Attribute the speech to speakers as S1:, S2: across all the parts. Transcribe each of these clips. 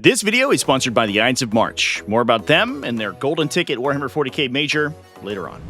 S1: This video is sponsored by the Ides of March. More about them and their golden ticket Warhammer 40k Major later on.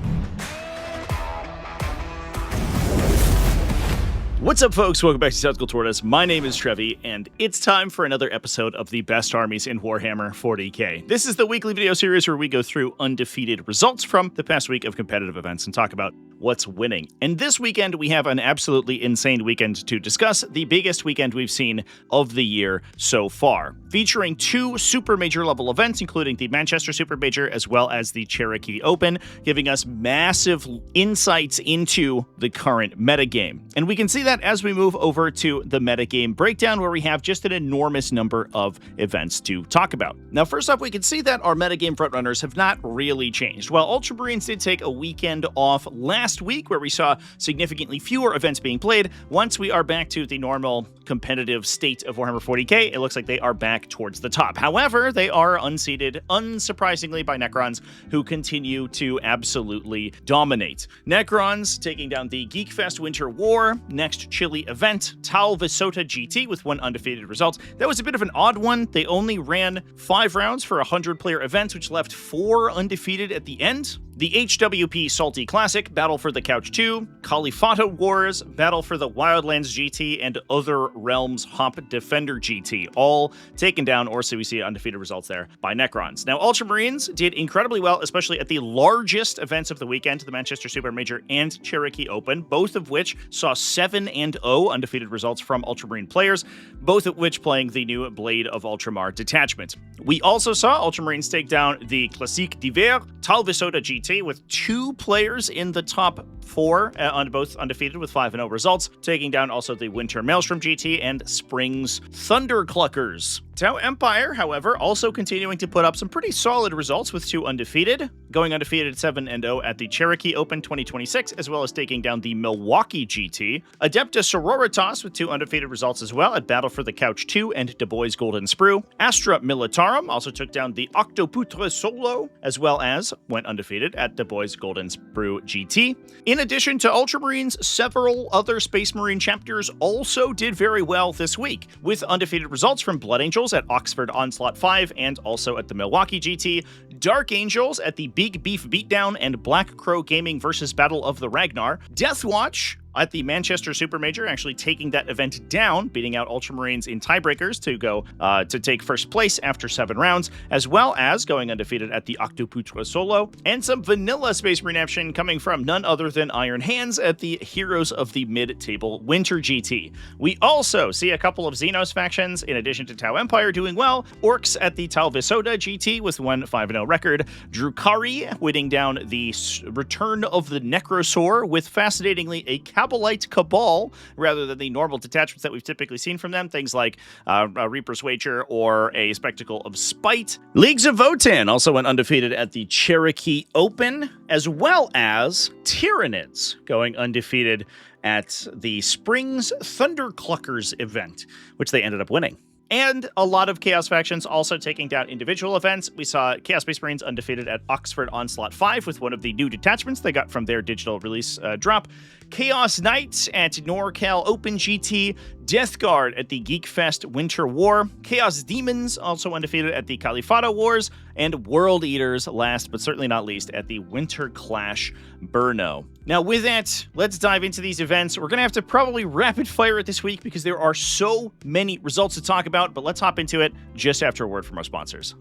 S1: What's up, folks? Welcome back to TacticalTortoise. My name is Trevi, and it's time for another episode of the best armies in Warhammer 40k. This is the weekly video series where we go through undefeated results from the past week of competitive events and talk about what's winning. And this weekend, we have an absolutely insane weekend to discuss, the biggest weekend we've seen of the year so far, featuring two super major level events, including the Manchester Super Major as well as the Cherokee Open, giving us massive insights into the current metagame. And we can see that as we move over to the Metagame Breakdown, where we have just an enormous number of events to talk about. Now, first off, we can see that our metagame frontrunners have not really changed. While Ultramarines did take a weekend off last week, where we saw significantly fewer events being played, once we are back to the normal competitive state of Warhammer 40k, it looks like they are back towards the top. However, they are unseated, unsurprisingly, by Necrons, who continue to absolutely dominate. Necrons taking down the Geekfest Winter War, next Chile event, Tal Visota GT with one undefeated result. That was a bit of an odd one. They only ran 5 rounds for a 100-player event, which left 4 undefeated at the end. The HWP Salty Classic, Battle for the Couch 2, Califata Wars, Battle for the Wildlands GT, and Other Realms Hop Defender GT, all taken down, or so we see undefeated results there, by Necrons. Now, Ultramarines did incredibly well, especially at the largest events of the weekend, the Manchester Super Major and Cherokee Open, both of which saw 7-0 undefeated results from Ultramarine players, both of which playing the new Blade of Ultramar detachment. We also saw Ultramarines take down the Classique d'Hiver, Tal Visota GT, with 2 players in the top 4, on both undefeated with 5-0 results, taking down also the Winter Maelstrom GT and Spring's Thundercluckers. Tau Empire, however, also continuing to put up some pretty solid results with 2 undefeated, going undefeated 7-0 at the Cherokee Open 2026, as well as taking down the Milwaukee GT. Adepta Sororitas with 2 undefeated results as well at Battle for the Couch 2 and Du Bois Golden Sprue. Astra Militarum also took down the Octoputre Solo, as well as went undefeated at Du Bois Golden Sprue GT. In addition to Ultramarines, several other Space Marine chapters also did very well this week, with undefeated results from Blood Angels at Oxford Onslaught 5 and also at the Milwaukee GT, Dark Angels at the Big Beef Beatdown and Black Crow Gaming versus Battle of the Ragnar, Deathwatch at the Manchester Super Major, actually taking that event down, beating out Ultramarines in tiebreakers to go to take first place after 7 rounds, as well as going undefeated at the Octoputre Solo, and some vanilla Space Marine action coming from none other than Iron Hands at the Heroes of the Mid-Table Winter GT. We also see a couple of Xenos factions, in addition to Tau Empire, doing well. Orks at the Tal Visota GT with one 5-0 record. Drukhari winning down the Return of the Necrosaur with, fascinatingly, a Kabalite Cabal, rather than the normal detachments that we've typically seen from them, things like a Reaper's Wager or a Spectacle of Spite. Leagues of Votann also went undefeated at the Cherokee Open, as well as Tyranids going undefeated at the Spring's Thundercluckers event, which they ended up winning. And a lot of Chaos factions also taking down individual events. We saw Chaos Space Marines undefeated at Oxford Onslaught 5 with one of the new detachments they got from their digital release drop. Chaos Knights at NorCal Open GT, Death Guard at the Geekfest Winter War, Chaos Demons also undefeated at the Califata Wars, and World Eaters, last but certainly not least, at the Winter Clash Brno. Now, with that, let's dive into these events. We're going to have to probably rapid fire it this week because there are so many results to talk about, but let's hop into it just after a word from our sponsors.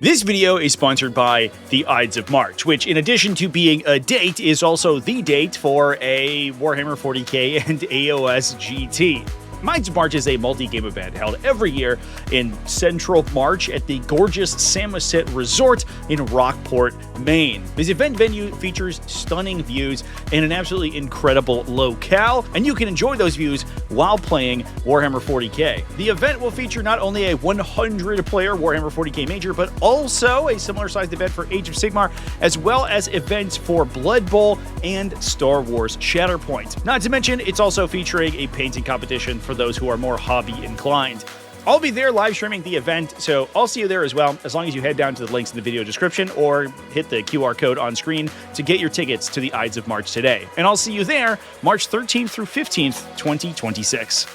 S1: This video is sponsored by the Ides of March, which, in addition to being a date, is also the date for a Warhammer 40k and AOS GT. Ides of March is a multi-game event held every year in Central March at the gorgeous Samoset Resort in Rockport, Maine. This event venue features stunning views and an absolutely incredible locale, and you can enjoy those views while playing Warhammer 40k. The event will feature not only a 100-player Warhammer 40k Major, but also a similar-sized event for Age of Sigmar, as well as events for Blood Bowl and Star Wars Shatterpoint. Not to mention, it's also featuring a painting competition for those who are more hobby inclined. I'll be there live streaming the event, so I'll see you there as well, as long as you head down to the links in the video description or hit the QR code on screen to get your tickets to the Ides of March today. And I'll see you there March 13th through 15th, 2026.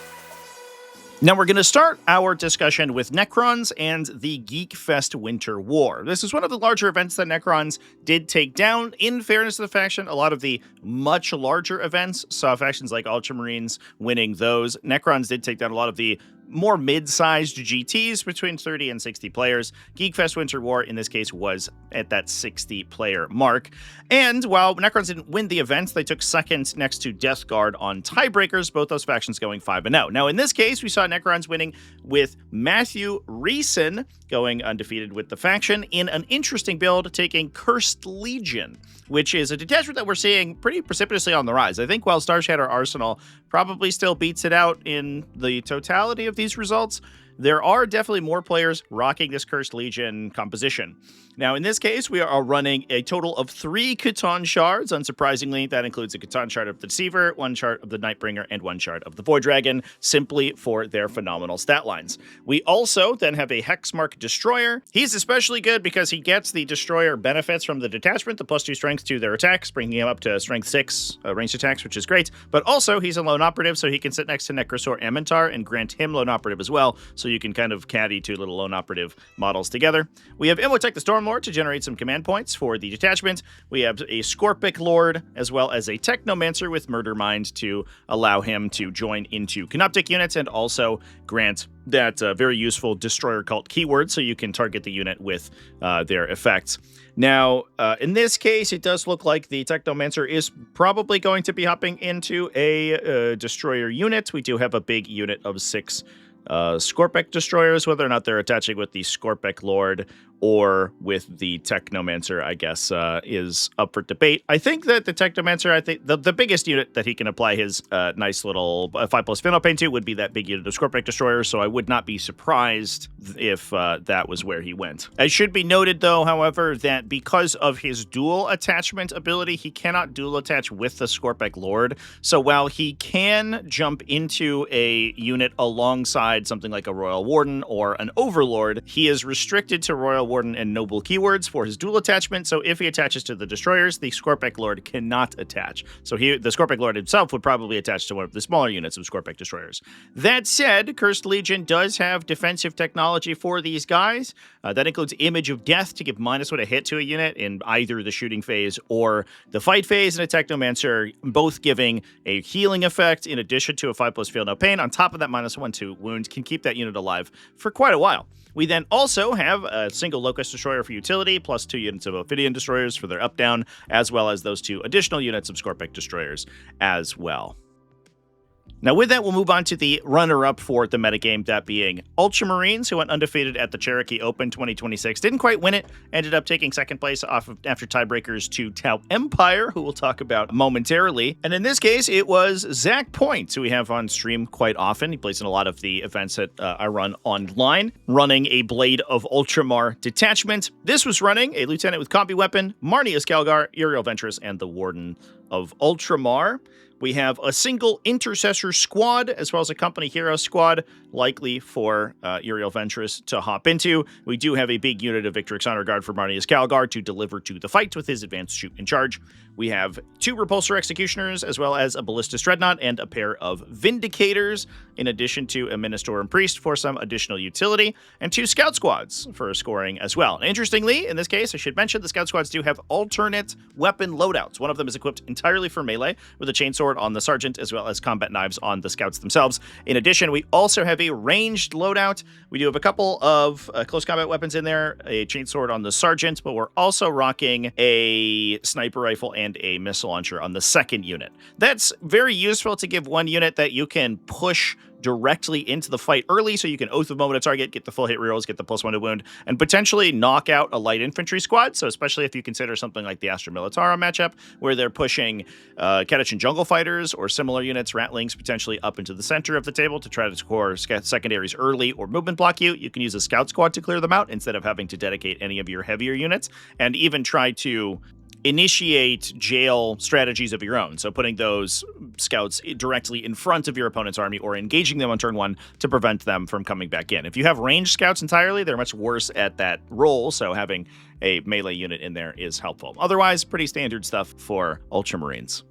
S1: Now we're going to start our discussion with Necrons and the Geek Fest Winter War. This is one of the larger events that Necrons did take down. In fairness to the faction, a lot of the much larger events saw factions like Ultramarines winning those. Necrons did take down a lot of the more mid-sized GTs between 30 and 60 players. Geek Fest Winter War, in this case, was at that 60-player mark. And while Necrons didn't win the events, they took second next to Death Guard on tiebreakers, both those factions going 5-0. Now, in this case, we saw Necrons winning with Matthew Reeson going undefeated with the faction in an interesting build, taking Cursed Legion, which is a detachment that we're seeing pretty precipitously on the rise. I think while Starshatter Arsenal probably still beats it out in the totality of these results, there are definitely more players rocking this Cursed Legion composition. Now, in this case, we are running a total of 3 Catan shards. Unsurprisingly, that includes a Catan shard of the Deceiver, 1 shard of the Nightbringer, and 1 shard of the Void Dragon, simply for their phenomenal stat lines. We also then have a Hexmark Destroyer. He's especially good because he gets the Destroyer benefits from the detachment, the +2 strength to their attacks, bringing him up to strength 6 ranged attacks, which is great. But also, he's a lone operative, so he can sit next to Necrosaur Amintar and grant him lone operative as well, so you can kind of caddy 2 little lone operative models together. We have Imhotep the Stormlord to generate some command points for the detachment. We have a Scorpic Lord, as well as a Technomancer with Murder Mind to allow him to join into Canoptic units and also grant that very useful Destroyer Cult keyword so you can target the unit with their effects. Now, in this case, it does look like the Technomancer is probably going to be hopping into a Destroyer unit. We do have a big unit of 6 Scorpic Destroyers. Whether or not they're attaching with the Scorpic Lord or with the Technomancer, I guess, is up for debate. I think that the Technomancer, I think the biggest unit that he can apply his nice little 5+ Fino Pain to would be that big unit of Scorpic Destroyers, so I would not be surprised if that was where he went. It should be noted, though, however, that because of his dual attachment ability, he cannot dual attach with the Scorpic Lord, so while he can jump into a unit alongside something like a Royal Warden or an Overlord, he is restricted to Royal Warden and Noble keywords for his dual attachment, so if he attaches to the Destroyers, the Scorpic Lord cannot attach. So the Scorpic Lord himself would probably attach to one of the smaller units of Scorpic Destroyers. That said, Cursed Legion does have defensive technology for these guys. That includes Image of Death to give -1 a hit to a unit in either the shooting phase or the fight phase, and a Technomancer, both giving a healing effect in addition to a 5+ Feel No Pain. On top of that, -1 to wound can keep that unit alive for quite a while. We then also have a single Locust Destroyer for utility, plus 2 units of Ophidian Destroyers for their up-down, as well as those 2 additional units of Scorpic Destroyers as well. Now, with that, we'll move on to the runner-up for the metagame, that being Ultramarines, who went undefeated at the Cherokee Open 2026. Didn't quite win it, ended up taking second place after tiebreakers to Tau Empire, who we'll talk about momentarily. And in this case, it was Zach Point, who we have on stream quite often. He plays in a lot of the events that I run online, running a Blade of Ultramar detachment. This was running a Lieutenant with Combi Weapon, Marnia Skalgar, Uriel Ventress, and the Warden of Ultramar. We have a single Intercessor squad, as well as a Company Hero squad, likely for Uriel Ventress to hop into. We do have a big unit of Victrix Honor Guard for Marnia Skalgar to deliver to the fight with his advanced shoot in charge. We have 2 Repulsor Executioners, as well as a Ballistus Dreadnought and a pair of Vindicators, in addition to a Ministorum Priest for some additional utility, and 2 Scout Squads for scoring as well. And interestingly, in this case, I should mention the Scout Squads do have alternate weapon loadouts. One of them is equipped entirely for melee, with a chainsword on the Sergeant, as well as combat knives on the Scouts themselves. In addition, we also have a ranged loadout. We do have a couple of close combat weapons in there, a chainsword on the Sergeant, but we're also rocking a sniper rifle and a missile launcher on the second unit. That's very useful to give one unit that you can push directly into the fight early, so you can Oath of Moment a target, get the full hit rerolls, get the +1 to wound, and potentially knock out a light infantry squad. So especially if you consider something like the Astra Militarum matchup, where they're pushing Catachan Jungle Fighters or similar units, Ratlings, potentially up into the center of the table to try to score secondaries early or movement block you. You can use a Scout Squad to clear them out instead of having to dedicate any of your heavier units, and even try to initiate jail strategies of your own. So putting those scouts directly in front of your opponent's army or engaging them on turn 1 to prevent them from coming back in. If you have ranged scouts entirely, they're much worse at that role, so having a melee unit in there is helpful. Otherwise, pretty standard stuff for Ultramarines.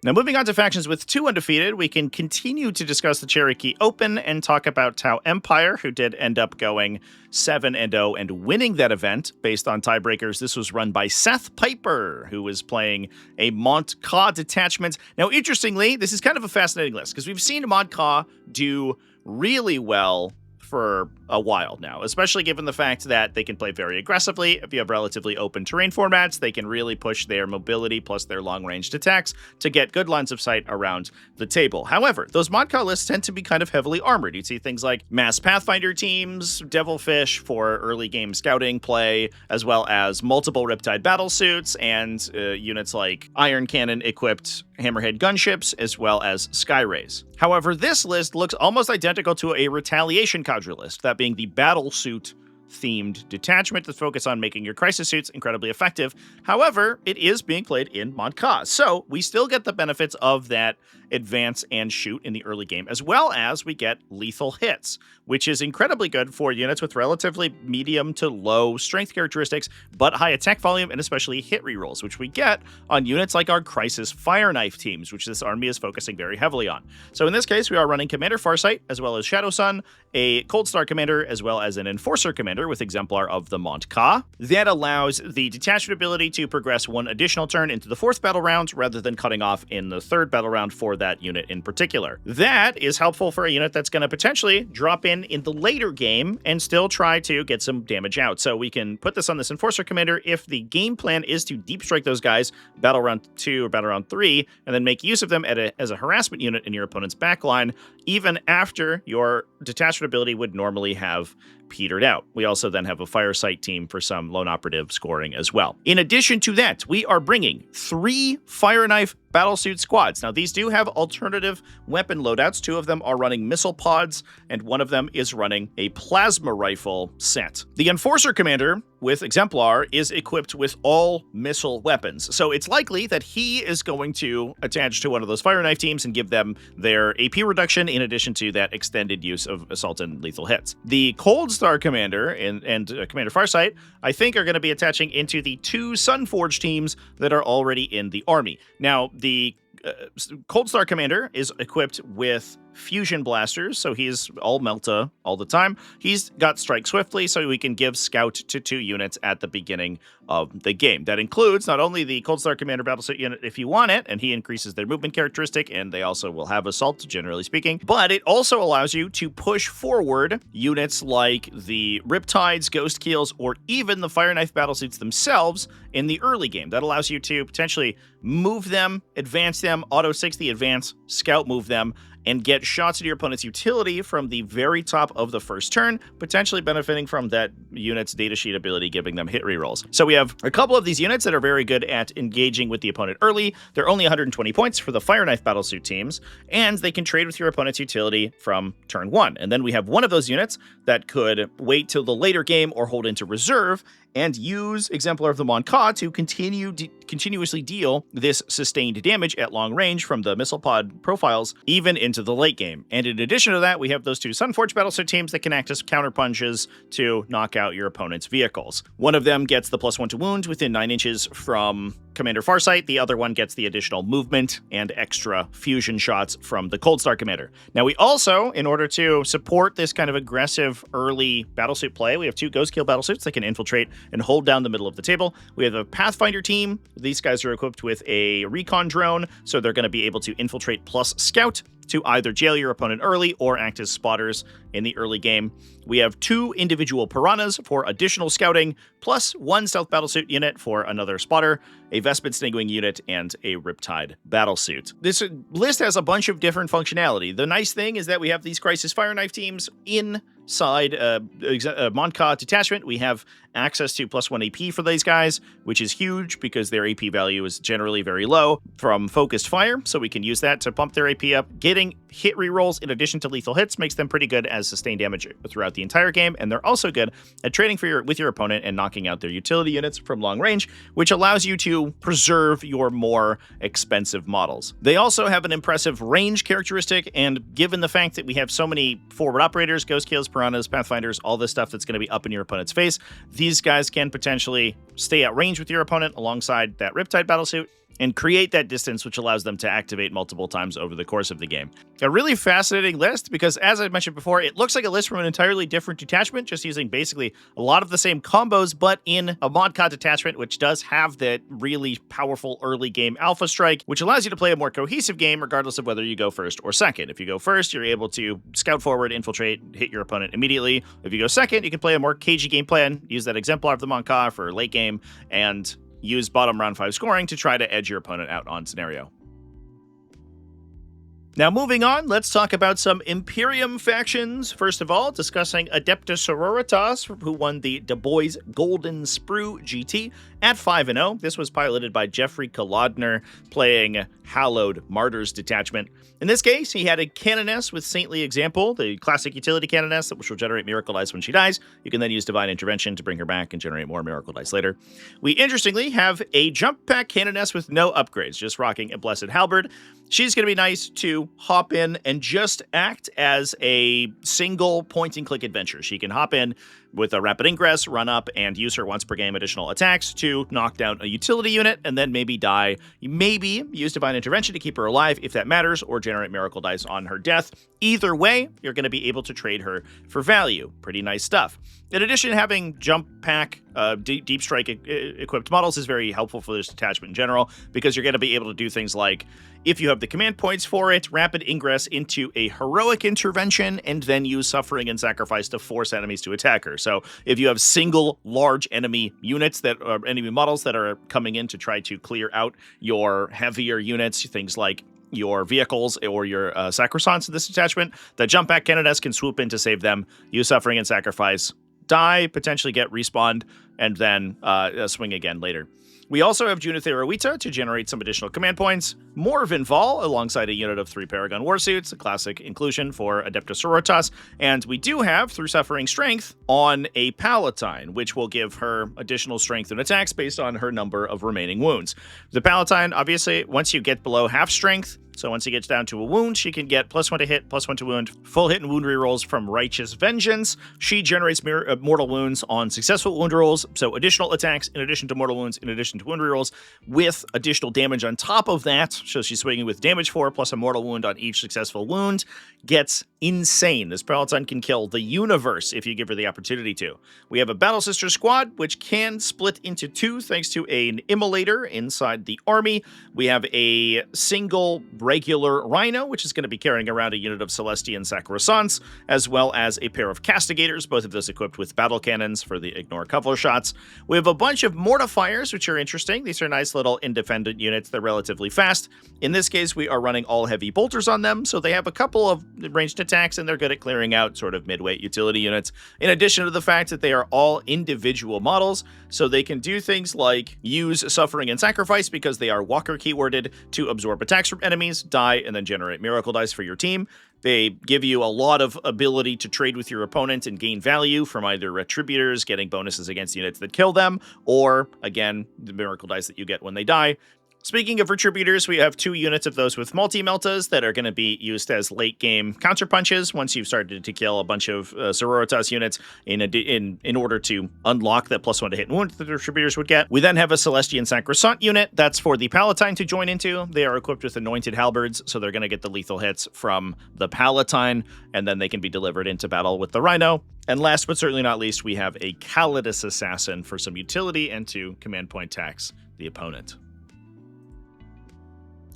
S1: Now, moving on to factions with 2 undefeated, we can continue to discuss the Cherokee Open and talk about Tau Empire, who did end up going 7-0 and winning that event based on tiebreakers. This was run by Seth Piper, who was playing a Mont Ka detachment. Now, interestingly, this is kind of a fascinating list because we've seen Mont Ka do really well for a while now, especially given the fact that they can play very aggressively. If you have relatively open terrain formats, they can really push their mobility plus their long-ranged attacks to get good lines of sight around the table. However, those Modca lists tend to be kind of heavily armored. You'd see things like Mass Pathfinder teams, Devilfish for early game scouting play, as well as multiple Riptide Battlesuits, and units like Iron Cannon equipped Hammerhead gunships, as well as Skyrays. However, this list looks almost identical to a Retaliation Cadre list, that being the Battlesuit themed detachment that focus on making your crisis suits incredibly effective. However, it is being played in Mont Ka, so we still get the benefits of that advance and shoot in the early game, as well as we get lethal hits, which is incredibly good for units with relatively medium to low strength characteristics, but high attack volume and especially hit rerolls, which we get on units like our Crisis Fire Knife teams, which this army is focusing very heavily on. So in this case, we are running Commander Farsight, as well as Shadow Sun, a Cold Star Commander, as well as an Enforcer Commander with Exemplar of the Mont Ka. That allows the detachment ability to progress one additional turn into the 4th battle round, rather than cutting off in the 3rd battle round for that unit in particular. That is helpful for a unit that's going to potentially drop in the later game and still try to get some damage out. So we can put this on this Enforcer Commander if the game plan is to deep strike those guys battle round 2 or battle round 3, and then make use of them as a harassment unit in your opponent's backline, even after your detachment ability would normally have petered out. We also then have a Firesight team for some lone operative scoring as well. In addition to that, we are bringing 3 Fire Knife Battlesuit squads. Now, these do have alternative weapon loadouts. 2 of them are running missile pods, and 1 of them is running a plasma rifle set. The Enforcer Commander with Exemplar is equipped with all missile weapons, so it's likely that he is going to attach to one of those Fire Knife teams and give them their AP reduction in addition to that extended use of assault and lethal hits. The Cold Star Commander and Commander Farsight, I think, are going to be attaching into the 2 Sunforge teams that are already in the army. Now, the Cold Star Commander is equipped with fusion blasters, so he's all Melta all the time. He's got Strike Swiftly, so we can give Scout to 2 units at the beginning of the game. That includes not only the Cold Star Commander Battlesuit unit if you want it, and he increases their movement characteristic, and they also will have Assault, generally speaking, but it also allows you to push forward units like the Riptides, Ghost Keels, or even the Fire Knife Battlesuits themselves in the early game. That allows you to potentially move them, advance them, auto 60 advance, scout move them, and get shots at your opponent's utility from the very top of the first turn, potentially benefiting from that unit's datasheet ability, giving them hit rerolls. So we have a couple of these units that are very good at engaging with the opponent early. They're only 120 points for the Fire Knife Battlesuit teams, and they can trade with your opponent's utility from turn 1. And then we have one of those units that could wait till the later game or hold into reserve and use Exemplar of the Mont Ka to continuously deal this sustained damage at long range from the missile pod profiles, even into the late game. And in addition to that, we have those 2 Sunforge Battlesuit teams that can act as counter punches to knock out your opponent's vehicles. One of them gets the +1 to wound within 9 inches from Commander Farsight. The other one gets the additional movement and extra fusion shots from the Cold Star Commander. Now, we also, in order to support this kind of aggressive early Battlesuit play, we have 2 Ghost Kill Battlesuits that can infiltrate and hold down the middle of the table. We have a Pathfinder team. These guys are equipped with a recon drone, so they're going to be able to infiltrate plus scout to either jail your opponent early or act as spotters in the early game. We have 2 individual Piranhas for additional scouting, plus 1 Stealth Battlesuit unit for another spotter, a Vespid Snigwing unit, and a Riptide Battlesuit. This list has a bunch of different functionality. The nice thing is that we have these Crisis Fire Knife teams inside Mont Ka detachment. We have access to +1 AP for these guys, which is huge because their AP value is generally very low from focused fire, so we can use that to pump their AP up. Getting hit rerolls in addition to lethal hits makes them pretty good as sustained damage throughout the entire game, and they're also good at trading with your opponent and knocking out their utility units from long range, which allows you to preserve your more expensive models. They also have an impressive range characteristic, and given the fact that we have so many forward operators, Ghost Kills, Piranhas, Pathfinders, all this stuff that's going to be up in your opponent's face, these guys can potentially stay at range with your opponent alongside that Riptide Battlesuit and create that distance, which allows them to activate multiple times over the course of the game. A really fascinating list because, as I mentioned before, it looks like a list from an entirely different detachment, just using basically a lot of the same combos, but in a mod con detachment, which does have that really powerful early game alpha strike, which allows you to play a more cohesive game regardless of whether you go first or second. If you go first, you're able to scout forward, infiltrate, hit your opponent immediately. If you go second, you can play a more cagey game plan, use that exemplar of the Monka for late game, and use bottom round 5 scoring to try to edge your opponent out on scenario. Now, moving on, let's talk about some Imperium factions. First of all, discussing Adepta Sororitas, who won the Du Bois Golden Sprue GT at 5-0. This was piloted by Jeffrey Kolodner, playing Hallowed Martyrs Detachment. In this case, he had a Canoness with Saintly Example, the classic utility Canoness, which will generate Miracle Dice when she dies. You can then use Divine Intervention to bring her back and generate more Miracle Dice later. We interestingly have a Jump Pack Canoness with no upgrades, just rocking a Blessed Halberd. She's going to be nice to hop in and just act as a single point-and-click adventure. She can hop in with a Rapid Ingress, run up, and use her once per game additional attacks to knock down a utility unit, and then maybe die. Maybe use Divine Intervention to keep her alive if that matters, or generate Miracle Dice on her death. Either way, you're going to be able to trade her for value. Pretty nice stuff. In addition, having Jump Pack Deep Strike equipped models is very helpful for this detachment in general, because you're going to be able to do things like, if you have the command points for it, Rapid Ingress into a Heroic Intervention, and then use Suffering and Sacrifice to force enemies to attack her. So if you have single large enemy units that are enemy models that are coming in to try to clear out your heavier units, things like your vehicles or your Sacrosants in this detachment, the Jump Back Canoness can swoop in to save them, use Suffering and Sacrifice, die, potentially get respawned, and then swing again later. We also have Junith Eruita to generate some additional command points, Morven Vol alongside a unit of 3 Paragon Warsuits, a classic inclusion for Adepta Sororitas, and we do have, through Suffering Strength, on a Palatine, which will give her additional strength and attacks based on her number of remaining wounds. The Palatine, obviously, once you get below half strength, so once he gets down to a wound, she can get +1 to hit, +1 to wound, full hit and wound rerolls from Righteous Vengeance. She generates mortal wounds on successful wound rolls, so additional attacks in addition to mortal wounds, in addition to wound rerolls, with additional damage on top of that. So she's swinging with damage 4 plus a mortal wound on each successful wound. Gets insane. This Palatine can kill the universe if you give her the opportunity to. We have a Battle Sister Squad, which can split into 2 thanks to an Immolator inside the army. We have a single regular Rhino, which is going to be carrying around a unit of Celestian Sacrosants, as well as a pair of Castigators, both of those equipped with battle cannons for the ignore cover shots. We have a bunch of Mortifiers, which are interesting. These are nice little independent units. They're relatively fast. In this case, we are running all heavy bolters on them, so they have a couple of ranged attacks, and they're good at clearing out sort of mid-weight utility units, in addition to the fact that they are all individual models, so they can do things like use Suffering and Sacrifice because they are Walker keyworded to absorb attacks from enemies, die, and then generate Miracle Dice for your team. They give you a lot of ability to trade with your opponent and gain value from either Retributors, getting bonuses against units that kill them, or, again, the Miracle Dice that you get when they die. Speaking of Retributors, we have 2 units of those with multi-meltas that are going to be used as late-game counterpunches once you've started to kill a bunch of Sororitas units in order to unlock that +1 to hit and wound that the Retributors would get. We then have a Celestian Sacrosant unit. That's for the Palatine to join into. They are equipped with Anointed Halberds, so they're going to get the lethal hits from the Palatine, and then they can be delivered into battle with the Rhino. And last but certainly not least, we have a Calidus Assassin for some utility and to command point tax the opponent.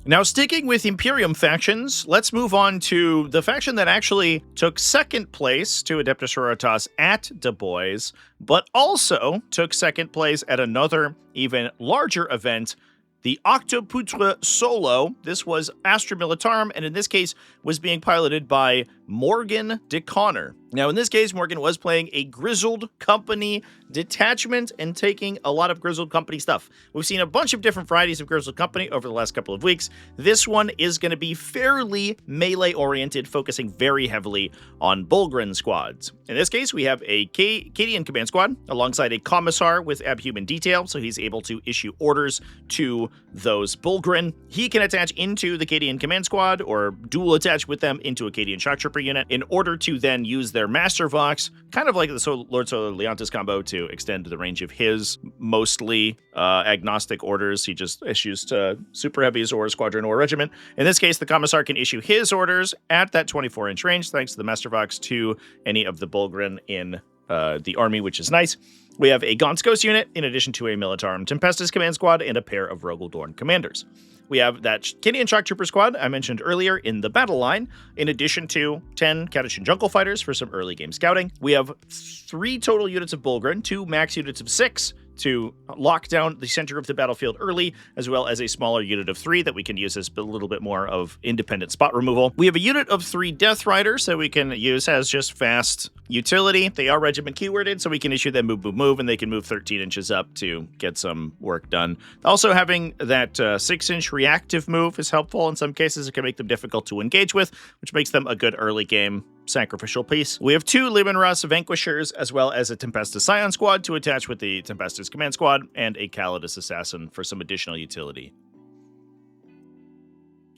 S1: Now, sticking with Imperium factions, let's move on to the faction that actually took second place to Adepta Sororitas at Du Bois, but also took second place at another, even larger event, the Octoputre Solo. This was Astra Militarum, and in this case was being piloted by Morgan de Connor. Now, in this case, Morgan was playing a Grizzled Company detachment and taking a lot of Grizzled Company stuff. We've seen a bunch of different varieties of Grizzled Company over the last couple of weeks. This one is going to be fairly melee-oriented, focusing very heavily on Bulgrin squads. In this case, we have a Cadian command squad alongside a Commissar with Abhuman Detail, so he's able to issue orders to those Bulgrin. He can attach into the Cadian command squad or dual attach with them into a Cadian shock trooper unit in order to then use their their Master Vox, kind of like the Lord Solar Leontis combo, to extend the range of his mostly agnostic orders. He just issues to Super Heavies or Squadron or Regiment. In this case, the Commissar can issue his orders at that 24-inch range, thanks to the Master Vox, to any of the Bulgren in the army, which is nice. We have a Gaunt's Ghost unit, in addition to a Militarum Tempestus command squad and a pair of Rogaldorn commanders. We have that Kenyan Shock Trooper squad I mentioned earlier in the battle line, in addition to 10 Catachin Jungle Fighters for some early game scouting. We have 3 total units of Bulgren, 2 max units of 6 to lock down the center of the battlefield early, as well as a smaller unit of 3 that we can use as a little bit more of independent spot removal. We have a unit of 3 Death Riders that we can use as just fast utility. They are regiment keyworded, so we can issue them move, move, move, and they can move 13 inches up to get some work done. Also, having that 6-inch reactive move is helpful. In some cases, it can make them difficult to engage with, which makes them a good early game sacrificial piece. We have 2 Leman Russ Vanquishers, as well as a Tempestus Scion squad to attach with the Tempestus Command Squad, and a Calidus Assassin for some additional utility.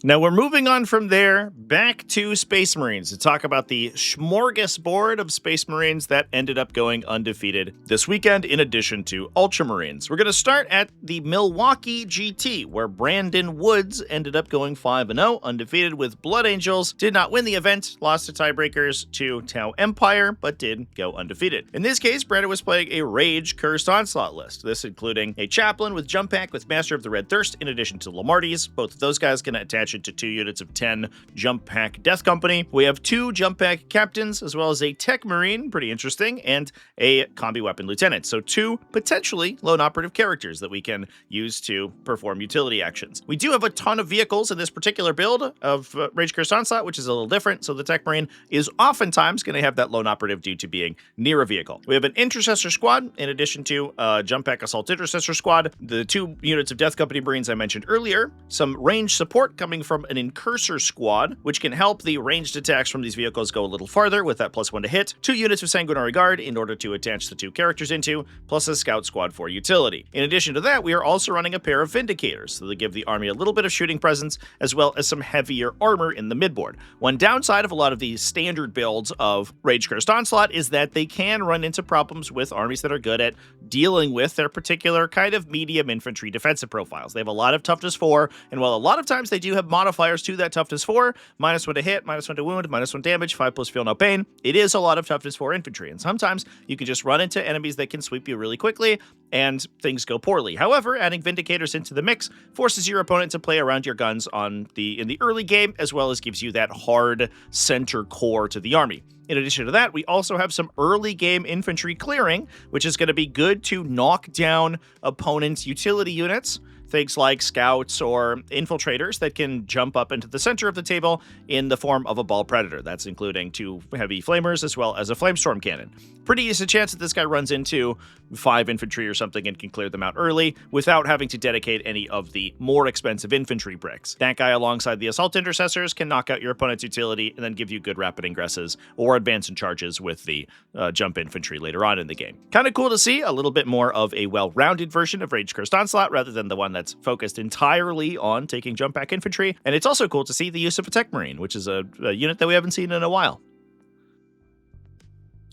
S1: Now we're moving on from there back to Space Marines to talk about the smorgasbord of Space Marines that ended up going undefeated this weekend, in addition to Ultramarines. We're going to start at the Milwaukee GT, where Brandon Woods ended up going 5-0, undefeated with Blood Angels, did not win the event, lost to tiebreakers to Tau Empire, but did go undefeated. In this case, Brandon was playing a Rage Cursed Onslaught list, this including a Chaplain with Jump Pack with Master of the Red Thirst, in addition to Lamarties. Both of those guys can attach into 2 units of 10 Jump Pack Death Company. We have 2 Jump Pack Captains, as well as a Tech Marine, pretty interesting, and a Combi Weapon Lieutenant. So 2 potentially lone operative characters that we can use to perform utility actions. We do have a ton of vehicles in this particular build of Rage Cursed Onslaught, which is a little different, so the Tech Marine is oftentimes going to have that lone operative due to being near a vehicle. We have an Intercessor Squad, in addition to a Jump Pack Assault Intercessor Squad, the 2 units of Death Company Marines I mentioned earlier, some range support coming from an Incursor Squad, which can help the ranged attacks from these vehicles go a little farther with that +1 to hit, 2 units of Sanguinary Guard in order to attach the 2 characters into, plus a Scout Squad for utility. In addition to that, we are also running a pair of Vindicators, so they give the army a little bit of shooting presence, as well as some heavier armor in the midboard. One downside of a lot of these standard builds of Rage Cursed Onslaught is that they can run into problems with armies that are good at dealing with their particular kind of medium infantry defensive profiles. They have a lot of toughness 4, and while a lot of times they do have modifiers to that toughness 4, -1 to hit, -1 to wound, -1 damage, 5+ feel no pain, it is a lot of toughness 4 infantry, and sometimes you can just run into enemies that can sweep you really quickly, and things go poorly. However, adding Vindicators into the mix forces your opponent to play around your guns in the early game, as well as gives you that hard center core to the army. In addition to that, we also have some early game infantry clearing, which is going to be good to knock down opponents' utility units, things like scouts or infiltrators that can jump up into the center of the table in the form of a ball predator. That's including 2 heavy flamers as well as a flamestorm cannon. Pretty decent chance that this guy runs into 5 infantry or something and can clear them out early without having to dedicate any of the more expensive infantry bricks. That guy alongside the assault intercessors can knock out your opponent's utility and then give you good rapid ingresses or advance and charges with the jump infantry later on in the game. Kind of cool to see a little bit more of a well-rounded version of Rage Cursed Onslaught rather than the one that's focused entirely on taking jump pack infantry. And it's also cool to see the use of a Tech Marine, which is a unit that we haven't seen in a while.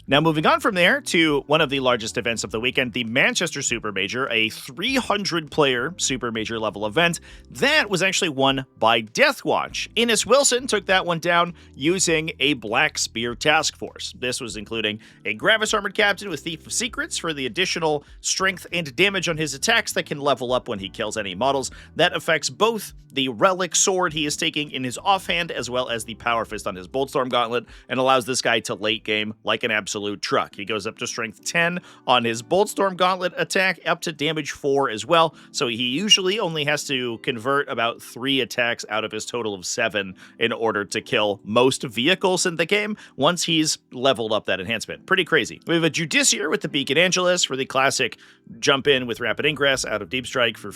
S1: Now, moving on from there to one of the largest events of the weekend, the Manchester Super Major, a 300-player Super Major level event that was actually won by Deathwatch. Innes Wilson took that one down using a Black Spear task force. This was including a Gravis Armored Captain with Thief of Secrets for the additional strength and damage on his attacks that can level up when he kills any models. That affects both the Relic Sword he is taking in his offhand as well as the Power Fist on his Boltstorm Gauntlet, and allows this guy to late game like an absolute truck. He goes up to strength 10 on his Boltstorm Gauntlet attack, up to damage 4 as well, so he usually only has to convert about 3 attacks out of his total of 7 in order to kill most vehicles in the game once he's leveled up that enhancement. Pretty crazy. We have a Judiciar with the Beacon Angelus for the classic jump in with rapid ingress out of Deep Strike for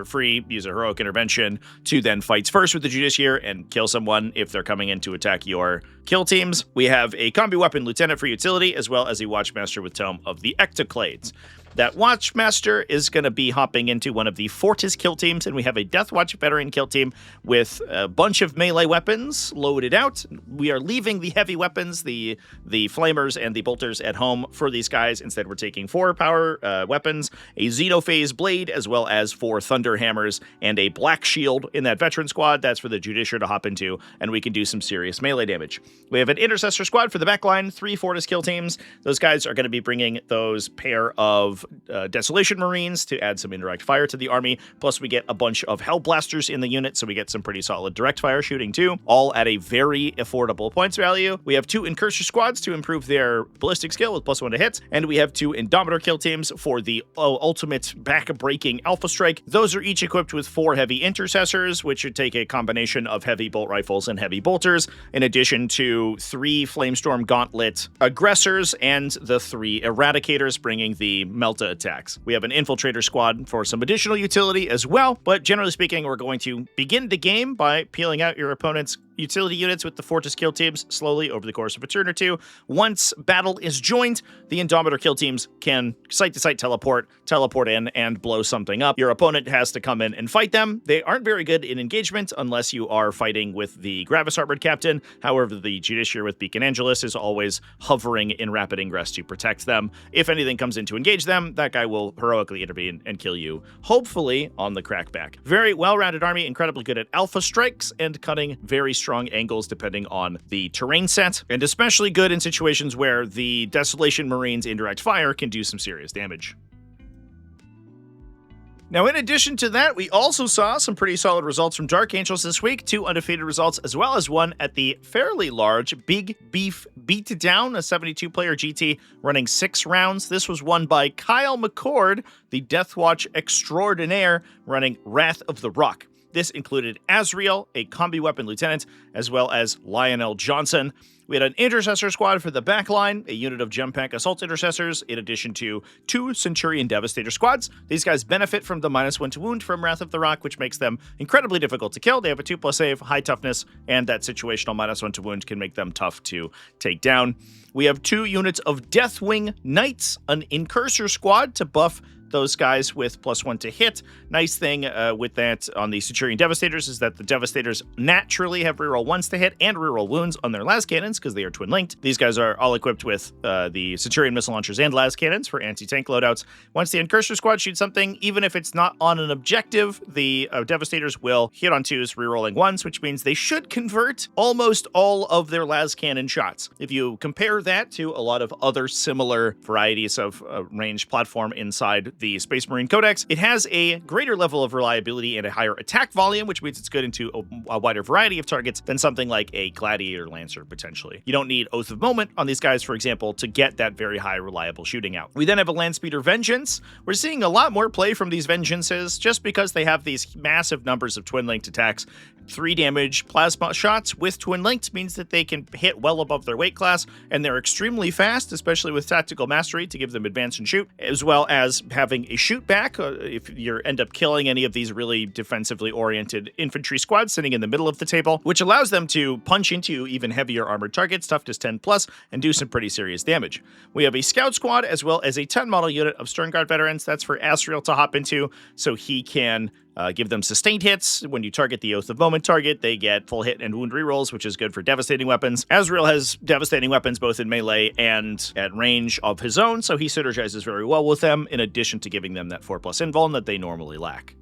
S1: free, use a heroic intervention to then fights first with the Judiciar and kill someone if they're coming in to attack your kill teams. We have a Combi Weapon Lieutenant for utility, as well as a Watchmaster with Tome of the Ectoclades. That Watchmaster is going to be hopping into one of the 40k's kill teams, and we have a Deathwatch veteran kill team with a bunch of melee weapons loaded out. We are leaving the heavy weapons, the flamers and the bolters at home for these guys. Instead, we're taking 4 power weapons, a Xenophase blade, as well as 4 thunder hammers, and a black shield in that veteran squad. That's for the Judiciary to hop into, and we can do some serious melee damage. We have an Intercessor squad for the backline, 3 40k's kill teams. Those guys are going to be bringing those pair of Desolation Marines to add some indirect fire to the army. Plus, we get a bunch of Hellblasters in the unit, so we get some pretty solid direct fire shooting too, all at a very affordable points value. We have 2 Incursor squads to improve their ballistic skill with +1 to hit, and we have 2 Indomitor kill teams for the ultimate back-breaking Alpha Strike. Those are each equipped with 4 heavy Intercessors, which should take a combination of heavy bolt rifles and heavy bolters, in addition to 3 Flamestorm Gauntlet Aggressors and the 3 Eradicators, bringing the Melta attacks. We have an Infiltrator squad for some additional utility as well, but generally speaking, we're going to begin the game by peeling out your opponent's utility units with the 40k's kill teams slowly over the course of a turn or two. Once battle is joined, the Indomitor kill teams can site-to-site teleport in, and blow something up. Your opponent has to come in and fight them. They aren't very good in engagement unless you are fighting with the Gravis Armored Captain. However, the Judiciary with Beacon Angelus is always hovering in rapid ingress to protect them. If anything comes in to engage them, that guy will heroically intervene and kill you, hopefully on the crackback. Very well-rounded army, incredibly good at alpha strikes and cutting very strong angles depending on the terrain set, and especially good in situations where the Desolation Marines indirect fire can do some serious damage. Now, in addition to that, we also saw some pretty solid results from Dark Angels this week, 2 undefeated results, as well as one at the fairly large Big Beef Beatdown, a 72-player GT running 6 rounds. This was won by Kyle McCord, the Deathwatch extraordinaire, running Wrath of the Rock. This included Azrael, a combi weapon lieutenant, as well as Lionel Johnson. We had an Intercessor squad for the backline, a unit of Jump Pack Assault Intercessors, in addition to 2 Centurion Devastator squads. These guys benefit from the -1 to wound from Wrath of the Rock, which makes them incredibly difficult to kill. They have a 2+ save, high toughness, and that situational -1 to wound can make them tough to take down. We have 2 units of Deathwing Knights, an Incursor squad to buff those guys with +1 to hit. Nice thing with that on the Centurion Devastators is that the Devastators naturally have reroll 1s to hit and reroll wounds on their las cannons because they are twin linked. These guys are all equipped with the Centurion missile launchers and las cannons for anti-tank loadouts. Once the Incursor squad shoots something, even if it's not on an objective, the Devastators will hit on 2s, rerolling 1s, which means they should convert almost all of their las cannon shots. If you compare that to a lot of other similar varieties of ranged platform inside the Space Marine Codex, it has a greater level of reliability and a higher attack volume, which means it's good into a wider variety of targets than something like a Gladiator Lancer, potentially. You don't need Oath of Moment on these guys, for example, to get that very high reliable shooting out. We then have a Landspeeder Vengeance. We're seeing a lot more play from these Vengeances just because they have these massive numbers of twin-linked attacks. 3 damage plasma shots with twin-linked means that they can hit well above their weight class, and they're extremely fast, especially with Tactical Mastery to give them advance and shoot, as well as having a shoot back if you end up killing any of these really defensively oriented infantry squads sitting in the middle of the table, which allows them to punch into even heavier armored targets, toughness 10+, and do some pretty serious damage. We have a Scout squad as well as a 10 model unit of Sternguard veterans. That's for Asriel to hop into so he can give them sustained hits. When you target the Oath of Moment target, they get full hit and wound rerolls, which is good for devastating weapons. Azrael has devastating weapons both in melee and at range of his own, so he synergizes very well with them, in addition to giving them that 4+ invuln that they normally lack.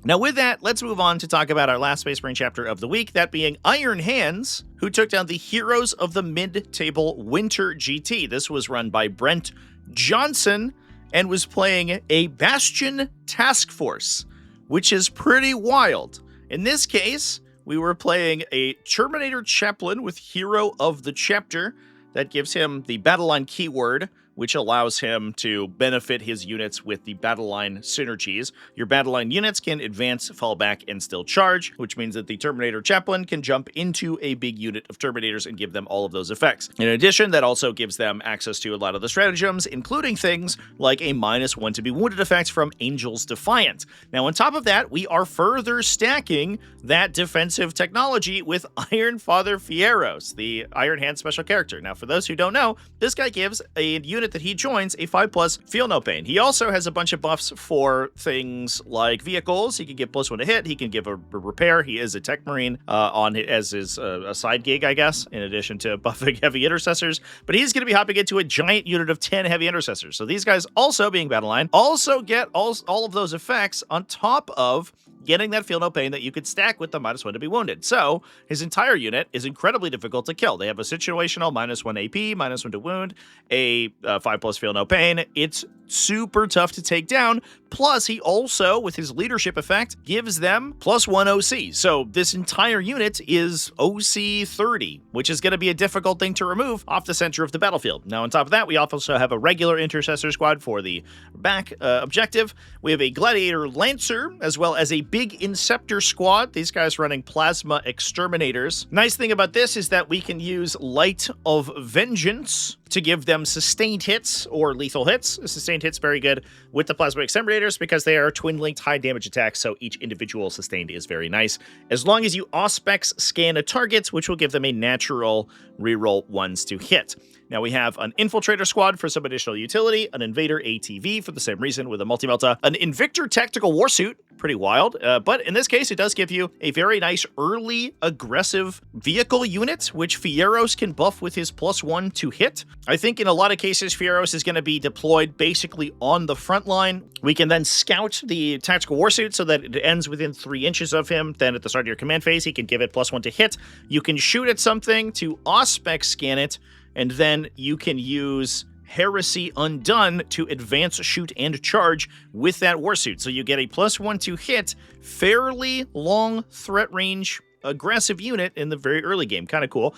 S1: Now with that, let's move on to talk about our last Space Marine chapter of the week, that being Iron Hands, who took down the Heroes of the Mid-Table Winter GT. This was run by Brent Johnson, and was playing a Bastion task force, which is pretty wild. In this case, we were playing a Terminator Chaplain with Hero of the Chapter. That gives him the battle line keyword, which allows him to benefit his units with the battle line synergies. Your battle line units can advance, fall back, and still charge, which means that the Terminator Chaplain can jump into a big unit of Terminators and give them all of those effects. In addition, that also gives them access to a lot of the stratagems, including things like a -1 to be wounded effect from Angel's Defiant. Now, on top of that, we are further stacking that defensive technology with Iron Father Fieros, the Iron Hand special character. Now, for those who don't know, this guy gives a unit unit that he joins a 5+ Feel No Pain. He also has a bunch of buffs for things like vehicles. He can give +1 to hit. He can give a repair. He is a Tech Marine as his a side gig, I guess, in addition to buffing heavy intercessors. But he's going to be hopping into a giant unit of 10 heavy intercessors. So these guys also, being battle line, also get all of those effects on top of getting that Feel No Pain that you could stack with the -1 to be wounded. So his entire unit is incredibly difficult to kill. They have a situational -1 AP, -1 to wound, a 5+ Feel No Pain. It's super tough to take down. Plus, he also, with his leadership effect, gives them +1 OC. So this entire unit is OC 30, which is going to be a difficult thing to remove off the center of the battlefield. Now, on top of that, we also have a regular intercessor squad for the back objective. We have a Gladiator Lancer, as well as a big Inceptor squad. These guys running Plasma Exterminators. Nice thing about this is that we can use Light of Vengeance to give them sustained hits or lethal hits. Sustained hits very good with the Plasma Exterminators because they are twin-linked high damage attacks, so each individual sustained is very nice. As long as you Auspex scan a target, which will give them a natural reroll 1s to hit. Now we have an Infiltrator squad for some additional utility, an Invader ATV for the same reason with a multi-melta, an Invictor Tactical Warsuit, pretty wild, but in this case it does give you a very nice early aggressive vehicle unit, which Fieros can buff with his +1 to hit. I think in a lot of cases Fieros is going to be deployed basically on the front line. We can then scout the Tactical Warsuit so that it ends within 3 inches of him. Then at the start of your command phase he can give it +1 to hit. You can shoot at something to Auspex scan it, and then you can use Heresy Undone to advance, shoot, and charge with that Warsuit. So you get a +1 to hit, fairly long threat range, aggressive unit in the very early game. Kind of cool.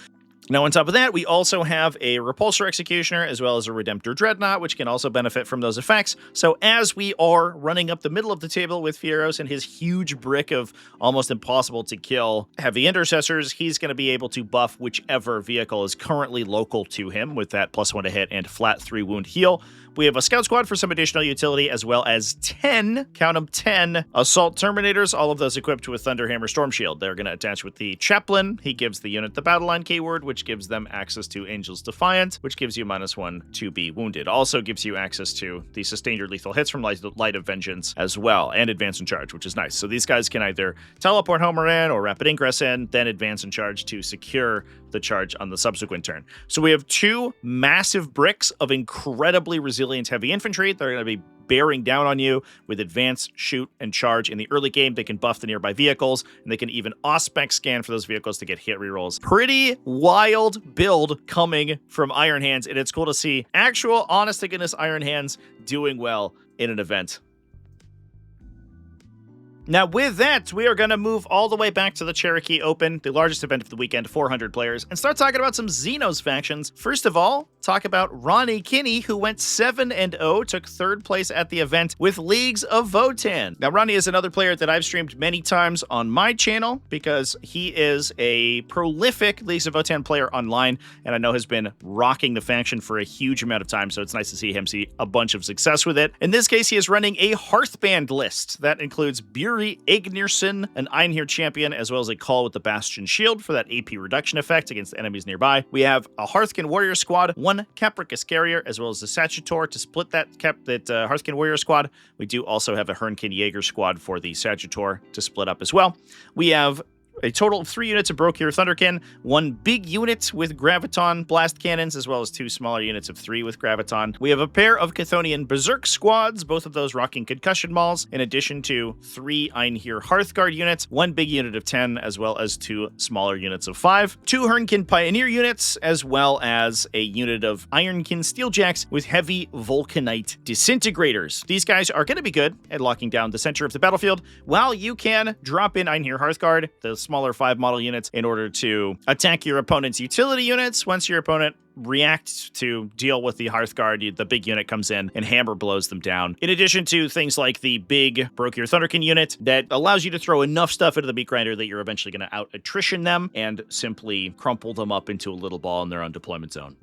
S1: Now, on top of that, we also have a Repulsor Executioner as well as a Redemptor Dreadnought, which can also benefit from those effects. So as we are running up the middle of the table with Fieros and his huge brick of almost impossible to kill heavy intercessors, he's going to be able to buff whichever vehicle is currently local to him with that +1 to hit and flat 3 wound heal. We have a Scout Squad for some additional utility, as well as 10, count them 10, Assault Terminators, all of those equipped with Thunderhammer Storm Shield. They're going to attach with the Chaplain. He gives the unit the Battle Line keyword, which gives them access to Angel's Defiant, which gives you -1 to be wounded. Also gives you access to the sustained or lethal hits from Light of Vengeance as well, and Advance and Charge, which is nice. So these guys can either teleport Homer in or Rapid Ingress in, then Advance and Charge to secure the charge on the subsequent turn. So we have 2 massive bricks of incredibly resilient heavy infantry. They're going to be bearing down on you with advance, shoot, and charge in the early game. They can buff the nearby vehicles, and they can even Auspex scan for those vehicles to get hit rerolls. Pretty wild build coming from Iron Hands, and it's cool to see actual, honest-to-goodness Iron Hands doing well in an event. Now, with that, we are going to move all the way back to the Cherokee Open, the largest event of the weekend, 400 players, and start talking about some Xenos factions. First of all, talk about Ronnie Kinney, who went 7-0, took 3rd place at the event with Leagues of Votann. Now, Ronnie is another player that I've streamed many times on my channel because he is a prolific Leagues of Votann player online, and I know has been rocking the faction for a huge amount of time, so it's nice to see him see a bunch of success with it. In this case, he is running a Hearthband list that includes Buri Ignerson, an Einhir champion, as well as a Call with the Bastion Shield for that AP reduction effect against enemies nearby. We have a Hearthkin Warrior squad, 1 Capricus Carrier, as well as the Sagittor to split that Hearthkin Warrior squad. We do also have a Hernkin Jaeger squad for the Sagittor to split up as well. We have a total of 3 units of Brokir Thunderkin, 1 big unit with Graviton Blast Cannons, as well as 2 smaller units of 3 with Graviton. We have a pair of Chthonian Berserk squads, both of those rocking Concussion Mauls, in addition to 3 Einhir Hearthguard units, 1 big unit of 10, as well as 2 smaller units of 5, 2 Hernkin Pioneer units, as well as a unit of Ironkin Steeljacks with heavy Vulcanite Disintegrators. These guys are going to be good at locking down the center of the battlefield, while you can drop in Einhir Hearthguard, the smaller 5 model units, in order to attack your opponent's utility units. Once your opponent reacts to deal with the Hearthguard, the big unit comes in and hammer blows them down. In addition to things like the big Brokir Thunderkin unit that allows you to throw enough stuff into the Beat Grinder that you're eventually going to out-attrition them and simply crumple them up into a little ball in their own deployment zone.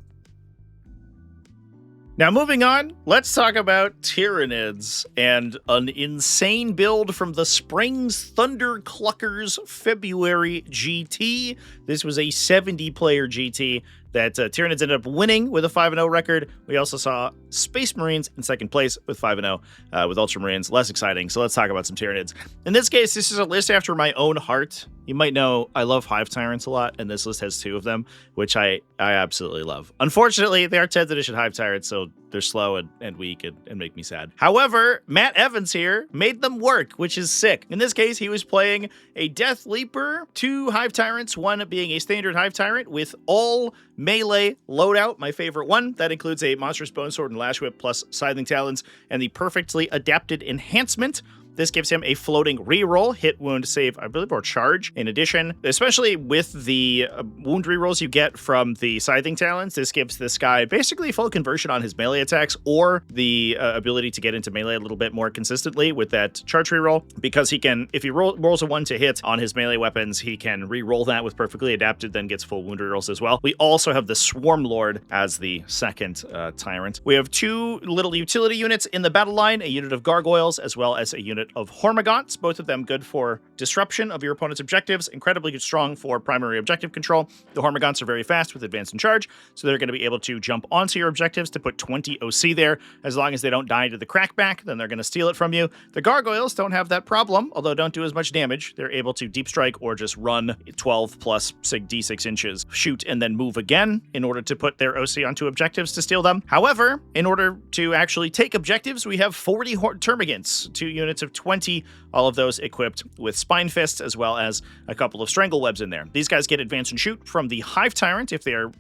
S1: Now, moving on, let's talk about Tyranids and an insane build from the Springs Thunder Cluckers February GT. This was a 70-player GT that Tyranids ended up winning with a 5-0 record. We also saw Space Marines in second place with 5-0, with Ultramarines less exciting. So let's talk about some Tyranids. In this case, this is a list after my own heart. You might know I love Hive Tyrants a lot, and this list has 2 of them, which I absolutely love. Unfortunately, they are 10th edition Hive Tyrants, so they're slow and weak and make me sad. However, Matt Evans here made them work, which is sick. In this case, he was playing a Death Leaper, 2 Hive Tyrants, one being a standard Hive Tyrant with all melee loadout, my favorite one. That includes a Monstrous Bone Sword and Lash Whip plus Scything Talons and the perfectly adapted enhancement. This gives him a floating reroll, hit, wound, save, I believe, or charge. In addition, especially with the wound rerolls you get from the Scything Talons, this gives this guy basically full conversion on his melee attacks or the ability to get into melee a little bit more consistently with that charge reroll, because he can, if he rolls a 1 to hit on his melee weapons, he can reroll that with perfectly adapted, then gets full wound rerolls as well. We also have the Swarm Lord as the second Tyrant. We have 2 little utility units in the battle line, a unit of Gargoyles as well as a unit of Hormagaunts, both of them good for disruption of your opponent's objectives, incredibly strong for primary objective control. The Hormagaunts are very fast with advance and charge, so they're going to be able to jump onto your objectives to put 20 OC there. As long as they don't die to the crackback, then they're going to steal it from you. The Gargoyles don't have that problem, although don't do as much damage. They're able to deep strike or just run 12 plus d6 inches, shoot, and then move again in order to put their OC onto objectives to steal them. However, in order to actually take objectives, we have 40 Termagants, 2 units of 20, all of those equipped with Spine Fists, as well as a couple of Strangle Webs in there. These guys get advance and shoot from the Hive Tyrant if they are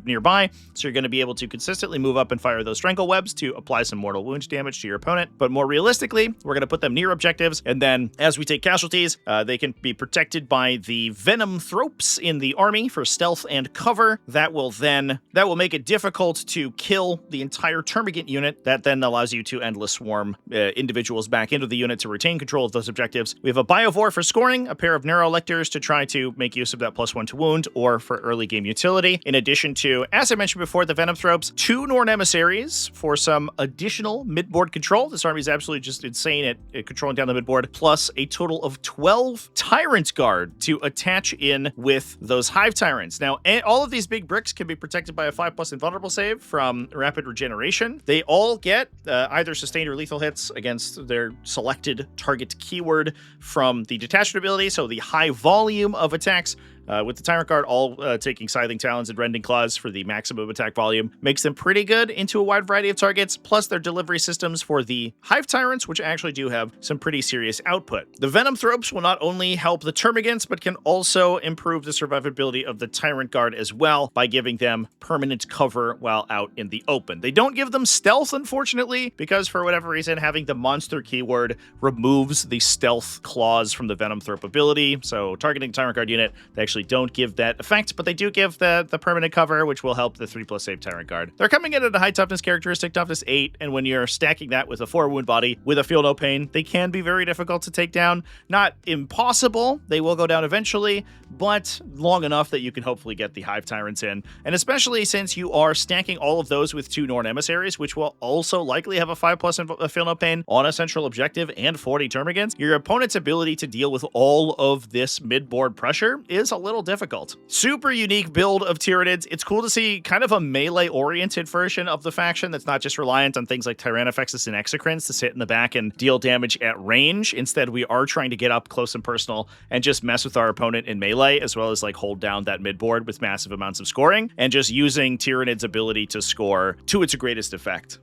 S1: nearby, so you're going to be able to consistently move up and fire those Strangle Webs to apply some mortal wound damage to your opponent. But more realistically, we're going to put them near objectives, and then as we take casualties, they can be protected by the Venom Thropes in the army for stealth and cover. That will make it difficult to kill the entire Termagant unit. That then allows you to endless swarm individuals back into the unit to retain control of those objectives. We have a Biovore for scoring, a pair of Neurolectors to try to make use of that +1 to wound, or for early game utility. In addition to, as I mentioned before, the Venom Thropes, 2 Norn Emissaries for some additional midboard control. This army is absolutely just insane at controlling down the midboard, plus a total of 12 Tyrant Guard to attach in with those Hive Tyrants. Now, all of these big bricks can be protected by a 5+ invulnerable save from Rapid Regeneration. They all get either sustained or lethal hits against their selected target keyword from the detachment ability, so the high volume of attacks with the Tyrant Guard all taking Scything Talons and Rending Claws for the maximum attack volume makes them pretty good into a wide variety of targets, plus their delivery systems for the Hive Tyrants, which actually do have some pretty serious output. The Venom Thropes will not only help the Termagants, but can also improve the survivability of the Tyrant Guard as well by giving them permanent cover while out in the open. They don't give them stealth, unfortunately, because for whatever reason, having the monster keyword removes the stealth clause from the Venom Thrope ability, so targeting Tyrant Guard unit, they actually don't give that effect, but they do give the permanent cover, which will help the 3+ save Tyrant Guard. They're coming in at a high toughness characteristic, toughness 8, and when you're stacking that with a 4 wound body with a feel no pain, they can be very difficult to take down. Not impossible, they will go down eventually, but long enough that you can hopefully get the Hive Tyrants in. And especially since you are stacking all of those with 2 Norn Emissaries, which will also likely have a 5+ feel no pain on a central objective and 40 Termagants, your opponent's ability to deal with all of this midboard pressure is a little difficult. Super unique build of Tyranids. It's cool to see kind of a melee-oriented version of the faction that's not just reliant on things like Tyrannofexus and Exocrines to sit in the back and deal damage at range. Instead, we are trying to get up close and personal and just mess with our opponent in melee, as well as like hold down that midboard with massive amounts of scoring, and just using Tyranids' ability to score to its greatest effect.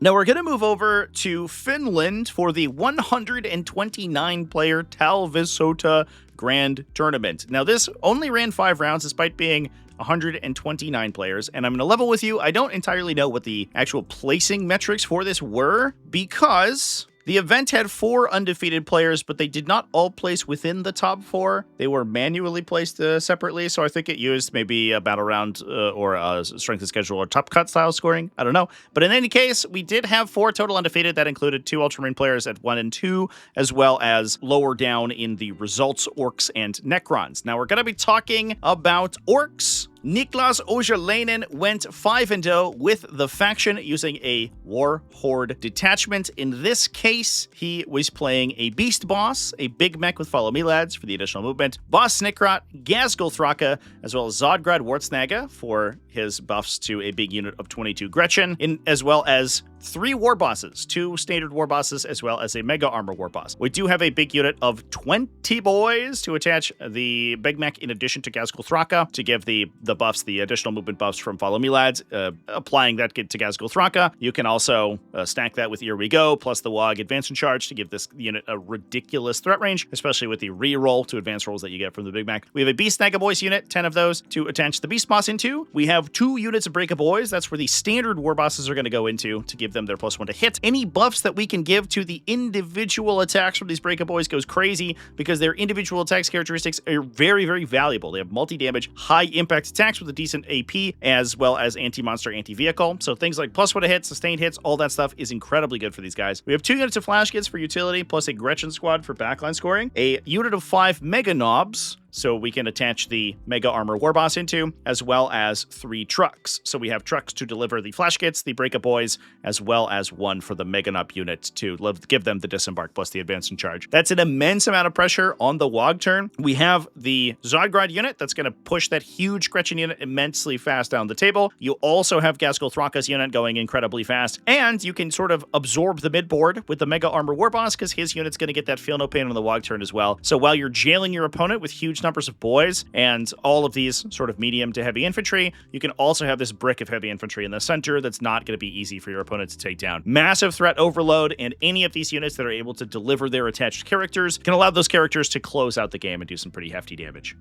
S1: Now we're going to move over to Finland for the 129-player Talvisota Grand Tournament. Now this only ran 5 rounds despite being 129 players, and I'm going to level with you. I don't entirely know what the actual placing metrics for this were, because the event had 4 undefeated players, but they did not all place within the top 4. They were manually placed separately, so I think it used maybe a battle round or a strength of schedule or top cut style scoring. I don't know. But in any case, we did have 4 total undefeated. That included 2 Ultramarine players at 1 and 2, as well as lower down in the results, Orks and Necrons. Now we're going to be talking about Orks. Niklas Ojalainen went 5-0 with the faction using a War Horde detachment. In this case, he was playing a Beast Boss, a Big Mech with Follow Me Lads for the additional movement, Boss Snickrot, Gazgul Thraka, as well as Zodgrad Wartsnaga for his buffs to a big unit of 22 Gretchen, as well as 3 war bosses, 2 standard war bosses, as well as a mega armor war boss. We do have a big unit of 20 boys to attach the Big Mech in addition to Gazgul Thraka to give the buffs, the additional movement buffs from Follow Me Lads, applying that to Gazgul Thraka. You can also stack that with Here We Go, plus the WOG Advance and Charge to give this unit a ridiculous threat range, especially with the reroll to advance rolls that you get from the Big Mech. We have a Beast Naga Boys unit, 10 of those, to attach the Beast Boss into. We have 2 units of Breaka Boys. That's where the standard war bosses are going to go into to give them their +1 to hit. Any buffs that we can give to the individual attacks from these Breaka Boys goes crazy because their individual attacks characteristics are very, very valuable. They have multi-damage, high-impact attacks with a decent AP, as well as anti-monster, anti-vehicle. So things like +1 to hit, sustained hits, all that stuff is incredibly good for these guys. We have 2 units of Flash Kits for utility, plus a Gretchen squad for backline scoring, a unit of 5 Mega Knobs, so we can attach the Mega Armor Warboss into, as well as 3 trucks. So we have trucks to deliver the Flash Kits, the Breaka Boys, as well as 1 for the Mega Knob unit to give them the Disembark plus the Advance and Charge. That's an immense amount of pressure on the WOG turn. We have the Zodgrad unit that's going to push that huge Gretchen unit immensely fast down the table. You also have Gazgul Thraka's unit going incredibly fast, and you can sort of absorb the midboard with the Mega Armor Warboss because his unit's going to get that Feel No Pain on the WOG turn as well. So while you're jailing your opponent with huge numbers of boys and all of these sort of medium to heavy infantry, you can also have this brick of heavy infantry in the center that's not going to be easy for your opponent to take down. Massive threat overload, and any of these units that are able to deliver their attached characters can allow those characters to close out the game and do some pretty hefty damage.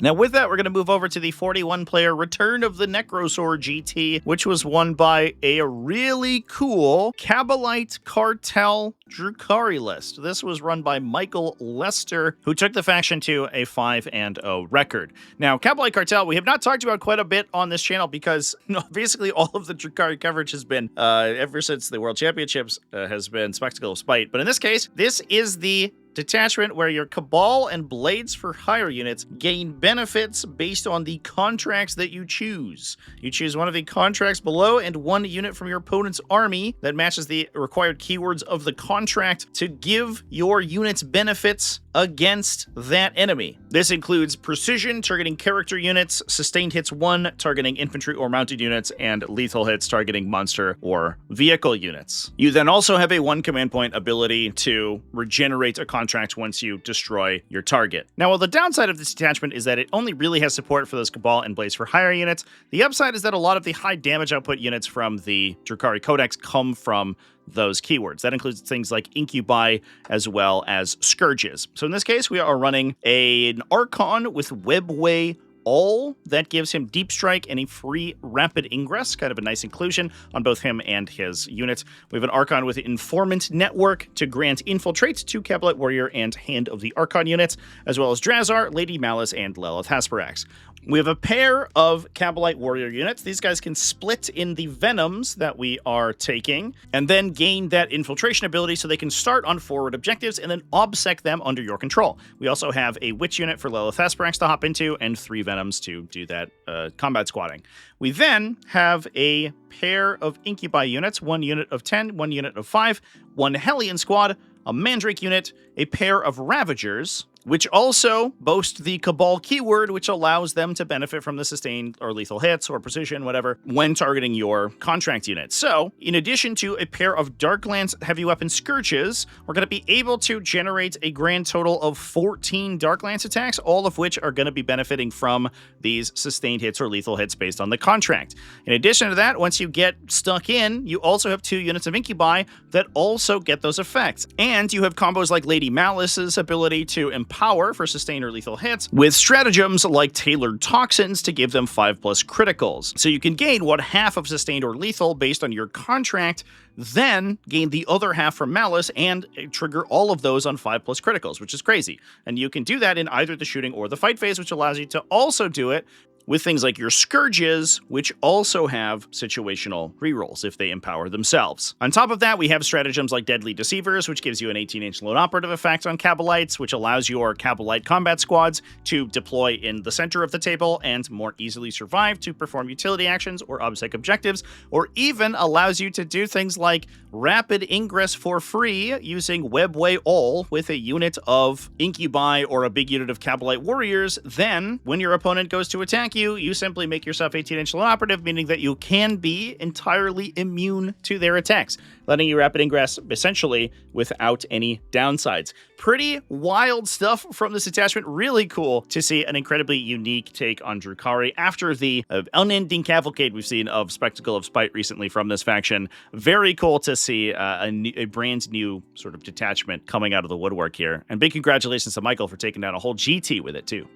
S1: Now with that, we're going to move over to the 41-player Return of the Necrosaur GT, which was won by a really cool Kabalite Cartel Drukhari list. This was run by Michael Lester, who took the faction to a 5-0 record. Now, Kabalite Cartel, we have not talked about quite a bit on this channel because basically all of the Drukhari coverage has been, ever since the World Championships, has been Spectacle of Spite. But in this case, this is the detachment where your Cabal and Blades for Hire units gain benefits based on the contracts that you choose. You choose one of the contracts below and 1 unit from your opponent's army that matches the required keywords of the contract to give your units benefits against that enemy. This includes precision, targeting character units, sustained hits 1, targeting infantry or mounted units, and lethal hits targeting monster or vehicle units. You then also have a 1 command point ability to regenerate a contract once you destroy your target. Now, while the downside of this detachment is that it only really has support for those Cabal and Blades for Hire units, the upside is that a lot of the high damage output units from the Drukhari Codex come from those keywords. That includes things like Incubi as well as Scourges. So in this case, we are running an Archon with Webway All. That gives him Deep Strike and a free Rapid Ingress, kind of a nice inclusion on both him and his units. We have an Archon with Informant Network to grant Infiltrate to Kabalite Warrior and Hand of the Archon units, as well as Drazar, Lady Malice, and Lelith Hasperax. We have a pair of Kabalite Warrior units. These guys can split in the Venoms that we are taking, and then gain that infiltration ability so they can start on forward objectives and then obsec them under your control. We also have a Witch unit for Lelith Hasperax to hop into, and 3 Venoms to do that combat squatting. We then have a pair of Incubi units, 1 unit of 10, 1 unit of 5, 1 Hellion squad, a Mandrake unit, a pair of Ravagers, which also boast the Cabal keyword, which allows them to benefit from the sustained or lethal hits or precision, whatever, when targeting your contract unit. So, in addition to a pair of Darklance heavy weapon Scourges, we're going to be able to generate a grand total of 14 Darklance attacks, all of which are going to be benefiting from these sustained hits or lethal hits based on the contract. In addition to that, once you get stuck in, you also have 2 units of Incubi that also get those effects. And you have combos like Lady Malice's ability to Empower for sustained or lethal hits, with stratagems like Tailored Toxins to give them 5+ criticals. So you can gain 1/2 of sustained or lethal based on your contract, then gain the other half from Malice and trigger all of those on 5+ criticals, which is crazy. And you can do that in either the shooting or the fight phase, which allows you to also do it with things like your Scourges, which also have situational rerolls if they empower themselves. On top of that, we have stratagems like Deadly Deceivers, which gives you an 18-inch lone operative effect on Kabalites, which allows your Kabalite combat squads to deploy in the center of the table and more easily survive to perform utility actions or obsec objectives, or even allows you to do things like rapid ingress for free using Webway All with a unit of Incubi or a big unit of Kabalite warriors. Then, when your opponent goes to attack you, you simply make yourself 18-inch lone operative, meaning that you can be entirely immune to their attacks, letting you rapid ingress essentially without any downsides. Pretty wild stuff from this attachment. Really cool to see an incredibly unique take on Drukhari after the unending cavalcade we've seen of Spectacle of Spite recently from this faction. Very cool to see a brand new sort of detachment coming out of the woodwork here. And big congratulations to Michael for taking down a whole GT with it too.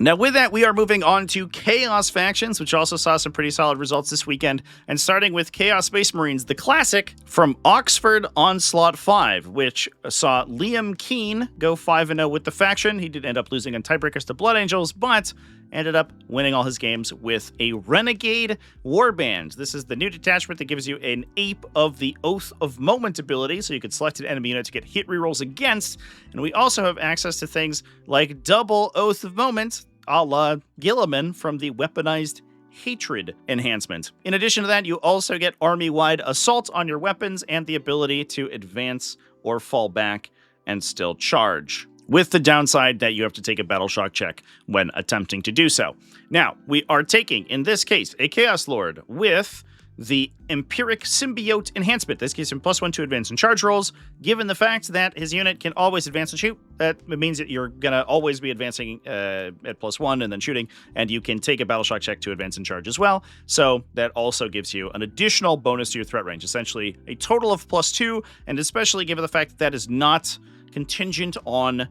S1: Now, with that, we are moving on to Chaos factions, which also saw some pretty solid results this weekend. And starting with Chaos Space Marines, the classic from Oxford Onslaught 5, which saw Liam Keane go 5-0 with the faction. He did end up losing on tiebreakers to Blood Angels, but ended up winning all his games with a Renegade Warband. This is the new detachment that gives you an Ape of the Oath of Moment ability, so you can select an enemy unit to get hit rerolls against. And we also have access to things like double Oath of Moment, a la Gilliman from the Weaponized Hatred enhancement. In addition to that, you also get army-wide assault on your weapons and the ability to advance or fall back and still charge, with the downside that you have to take a battle shock check when attempting to do so. Now, we are taking, in this case, a Chaos Lord with the Empiric Symbiote enhancement. This gives him +1 to advance and charge rolls. Given the fact that his unit can always advance and shoot, that means that you're going to always be advancing at +1 and then shooting, and you can take a battle shock check to advance and charge as well. So that also gives you an additional bonus to your threat range, essentially a total of +2, and especially given the fact that that is not contingent on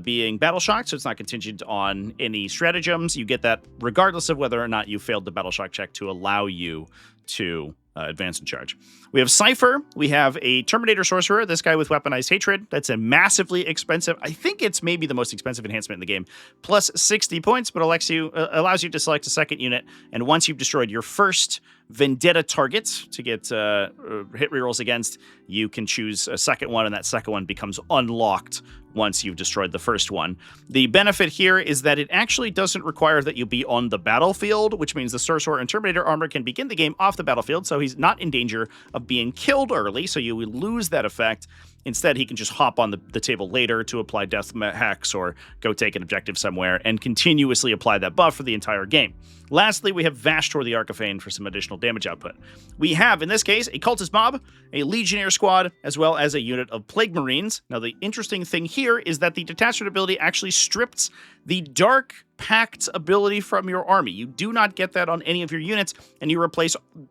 S1: being battle shocked, so it's not contingent on any stratagems. You get that regardless of whether or not you failed the battle shock check to allow you to advance and charge. We have Cypher. We have a Terminator Sorcerer, this guy with Weaponized Hatred. That's a massively expensive, I think it's maybe the most expensive enhancement in the game, plus 60 points, but allows you to select a second unit, and once you've destroyed your first Vendetta target to get hit rerolls against, you can choose a second one, and that second one becomes unlocked once you've destroyed the first one. The benefit here is that it actually doesn't require that you be on the battlefield, which means the Sorcerer and Terminator armor can begin the game off the battlefield, so he's not in danger of being killed early, so you would lose that effect. Instead, he can just hop on the table later to apply Death Hex or go take an objective somewhere and continuously apply that buff for the entire game. Lastly, we have Vashtor the Archifane for some additional damage output. We have, in this case, a Cultist Mob, a Legionnaire squad, as well as a unit of Plague Marines. Now, the interesting thing here is that the detachment ability actually strips the Dark Pact ability from your army. You do not get that on any of your units, and you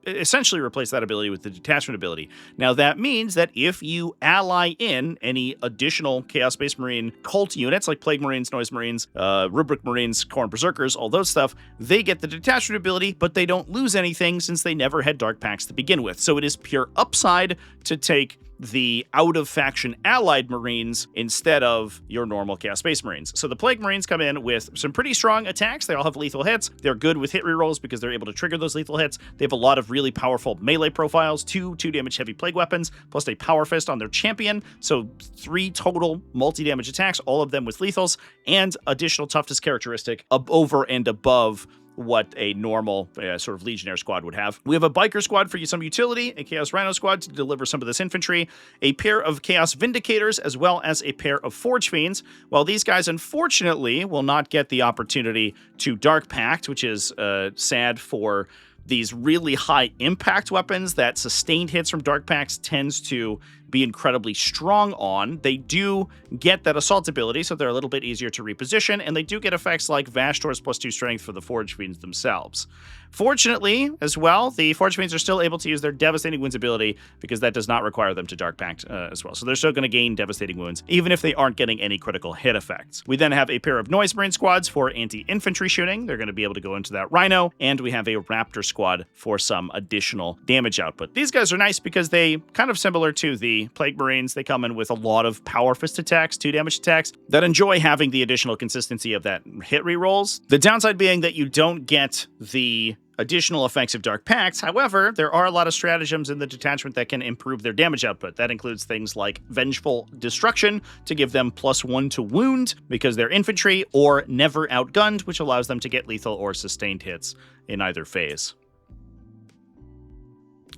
S1: essentially replace that ability with the detachment ability. Now, that means that if you ally in any additional Chaos Space Marine cult units, like Plague Marines, Noise Marines, Rubric Marines, Khorne Berserkers, all those stuff, they get the detachment ability, but they don't lose anything since they never had Dark Pacts to begin with. So it is pure upside to take the out-of-faction allied Marines instead of your normal Chaos Space Marines. So the Plague Marines come in with some pretty strong attacks. They all have lethal hits. They're good with hit rerolls because they're able to trigger those lethal hits. They have a lot of really powerful melee profiles, 2 damage heavy plague weapons, plus a Power Fist on their champion. So 3 total multi-damage attacks, all of them with lethals, and additional toughness characteristic over and above what a normal sort of Legionnaire squad would have. We have a Biker squad for some utility, a Chaos Rhino squad to deliver some of this infantry, a pair of Chaos Vindicators, as well as a pair of Forge Fiends. While these guys, unfortunately, will not get the opportunity to Dark Pact, which is sad for these really high impact weapons that sustained hits from Dark Pacts tends to be incredibly strong on. They do get that assault ability, so they're a little bit easier to reposition, and they do get effects like Vashtor's +2 strength for the Forge Fiends themselves. Fortunately, as well, the Forge Fiends are still able to use their Devastating Wounds ability because that does not require them to Dark Pact as well. So they're still going to gain Devastating Wounds, even if they aren't getting any critical hit effects. We then have a pair of Noise Marine squads for anti-infantry shooting. They're going to be able to go into that Rhino, and we have a Raptor squad for some additional damage output. These guys are nice because they, kind of similar to the the Plague Marines, they come in with a lot of Power Fist attacks, 2 damage attacks, that enjoy having the additional consistency of that hit rerolls. The downside being that you don't get the additional effects of Dark Pacts. However, there are a lot of stratagems in the detachment that can improve their damage output. That includes things like Vengeful Destruction to give them +1 to wound because they're infantry, or Never Outgunned, which allows them to get lethal or sustained hits in either phase.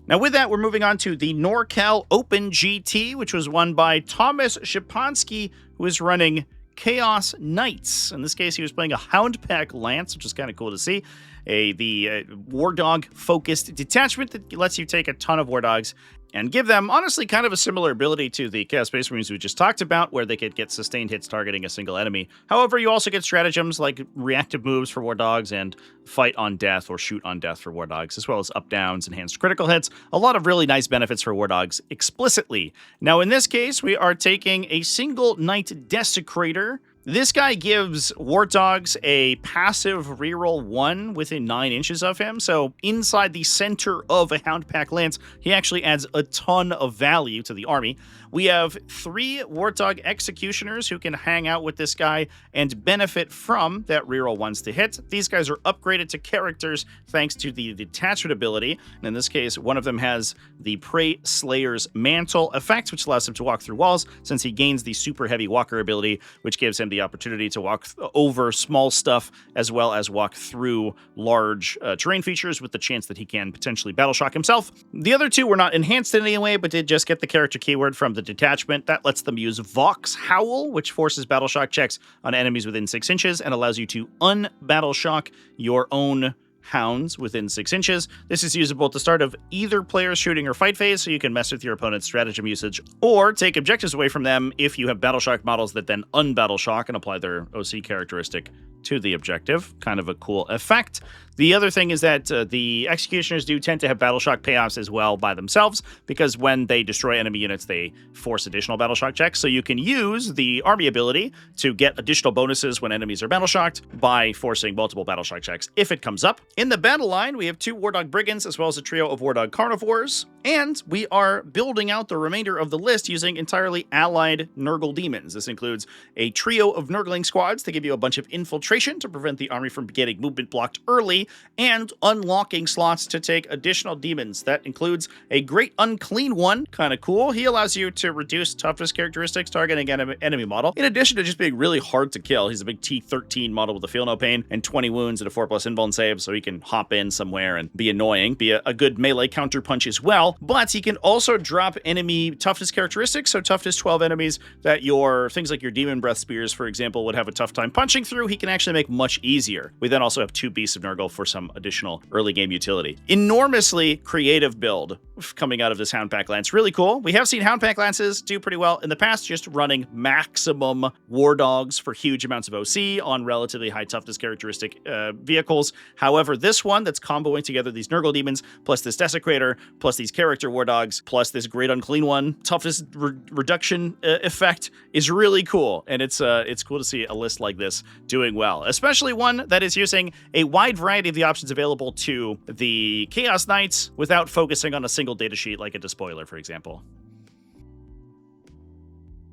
S1: Now with that, we're moving on to the NorCal Open GT, which was won by Thomas Shapansky, who is running Chaos Knights. In this case, he was playing a Houndpack Lance, which is kind of cool to see. The War Dog-focused detachment that lets you take a ton of War Dogs and give them, honestly, kind of a similar ability to the Chaos Space Marines we just talked about, where they could get sustained hits targeting a single enemy. However, you also get stratagems like reactive moves for War Dogs and fight on death or shoot on death for War Dogs, as well as up-downs, enhanced critical hits. A lot of really nice benefits for War Dogs explicitly. Now, in this case, we are taking a single Knight Desecrator. This guy gives War Dogs a passive reroll 1 within 9 inches of him, so inside the center of a Houndpack Lance, he actually adds a ton of value to the army. We have 3 Warthog Executioners who can hang out with this guy and benefit from that reroll 1s to hit. These guys are upgraded to characters thanks to the detachment ability, and in this case, one of them has the Prey Slayer's Mantle effect, which allows him to walk through walls, since he gains the Super Heavy Walker ability, which gives him the opportunity to walk over small stuff as well as walk through large terrain features with the chance that he can potentially battle shock himself. The other 2 were not enhanced in any way, but did just get the character keyword from the detachment. That lets them use Vox Howl, which forces battle shock checks on enemies within 6 inches and allows you to un-battle shock your own hounds within 6 inches. This is usable at the start of either player's shooting or fight phase, so you can mess with your opponent's stratagem usage, or take objectives away from them if you have battle shock models that then un-battle shock and apply their OC characteristic to the objective. Kind of a cool effect. The other thing is that the Executioners do tend to have battle shock payoffs as well by themselves, because when they destroy enemy units, they force additional battle shock checks. So you can use the army ability to get additional bonuses when enemies are battle shocked by forcing multiple battle shock checks if it comes up. In the battle line, we have 2 War Dog Brigands as well as a trio of War Dog Carnivores, and we are building out the remainder of the list using entirely allied Nurgle Demons. This includes a trio of Nurgling squads to give you a bunch of infiltration to prevent the army from getting movement blocked early, and unlocking slots to take additional demons. That includes a Great Unclean One, kind of cool. He allows you to reduce toughness characteristics targeting enemy model, in addition to just being really hard to kill. He's a big T13 model with a Feel No Pain and 20 wounds and a 4+ invuln save, so he can hop in somewhere and be annoying, be a good melee counterpunch as well. But he can also drop enemy toughness characteristics, so toughness 12 enemies that your things like your Demon Breath Spears, for example, would have a tough time punching through, he can actually make much easier. We then also have 2 Beasts of Nurgle for some additional early game utility. Enormously creative build coming out of this Houndpack Lance. Really cool. We have seen Houndpack Lances do pretty well in the past, just running maximum War Dogs for huge amounts of OC on relatively high toughness characteristic vehicles. However, this one that's comboing together these Nurgle Demons, plus this Desecrator, plus these character War Dogs, plus this Great Unclean One toughness reduction effect is really cool. And it's cool to see a list like this doing well, especially one that is using a wide variety of the options available to the Chaos Knights without focusing on a single datasheet like a Despoiler, for example.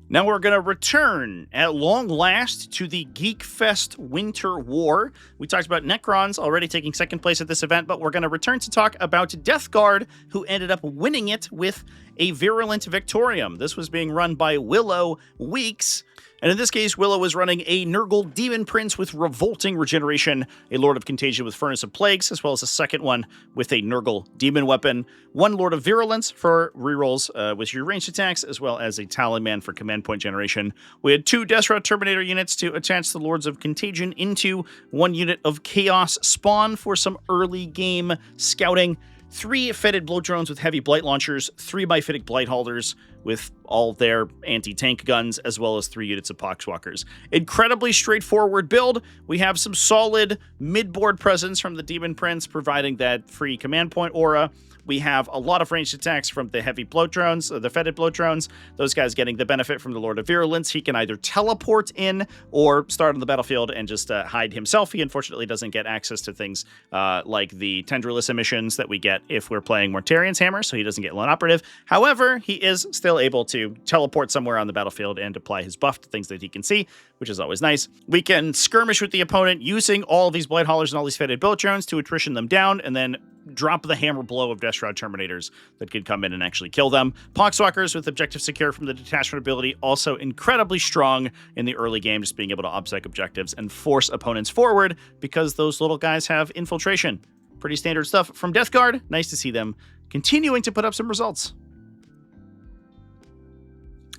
S1: Now we're going to return at long last to the Geek Fest Winter War. We talked about Necrons already taking second place at this event, but we're going to return to talk about Death Guard, who ended up winning it with a virulent Victorium. This was being run by Willow Weeks. And in this case, Willow was running a Nurgle Demon Prince with Revolting Regeneration, a Lord of Contagion with Furnace of Plagues, as well as a second one with a Nurgle Demon Weapon, 1 Lord of Virulence for rerolls with your ranged attacks, as well as a Talon Man for command point generation. We had 2 Desra Terminator units to attach the Lords of Contagion into, 1 unit of Chaos Spawn for some early game scouting, 3 Fetid Blow Drones with heavy blight launchers, 3 Biphytic Blight Holders with all their anti-tank guns, as well as 3 units of Poxwalkers. Incredibly straightforward build. We have some solid mid-board presence from the Demon Prince, providing that free command point aura. We have a lot of ranged attacks from the heavy bloat drones, the fetid bloat drones. Those guys getting the benefit from the Lord of Virulence. He can either teleport in or start on the battlefield and just hide himself. He unfortunately doesn't get access to things like the Tendrillus emissions that we get if we're playing Mortarian's Hammer, so he doesn't get lone operative. However, he is still still able to teleport somewhere on the battlefield and apply his buff to things that he can see, which is always nice. We can skirmish with the opponent using all of these Blade Haulers and all these Fated Bullet Drones to attrition them down, and then drop the hammer blow of Death Shroud Terminators that could come in and actually kill them. Poxwalkers with objective secure from the detachment ability, also incredibly strong in the early game, just being able to obsec objectives and force opponents forward because those little guys have infiltration. Pretty standard stuff from Death Guard. Nice to see them continuing to put up some results.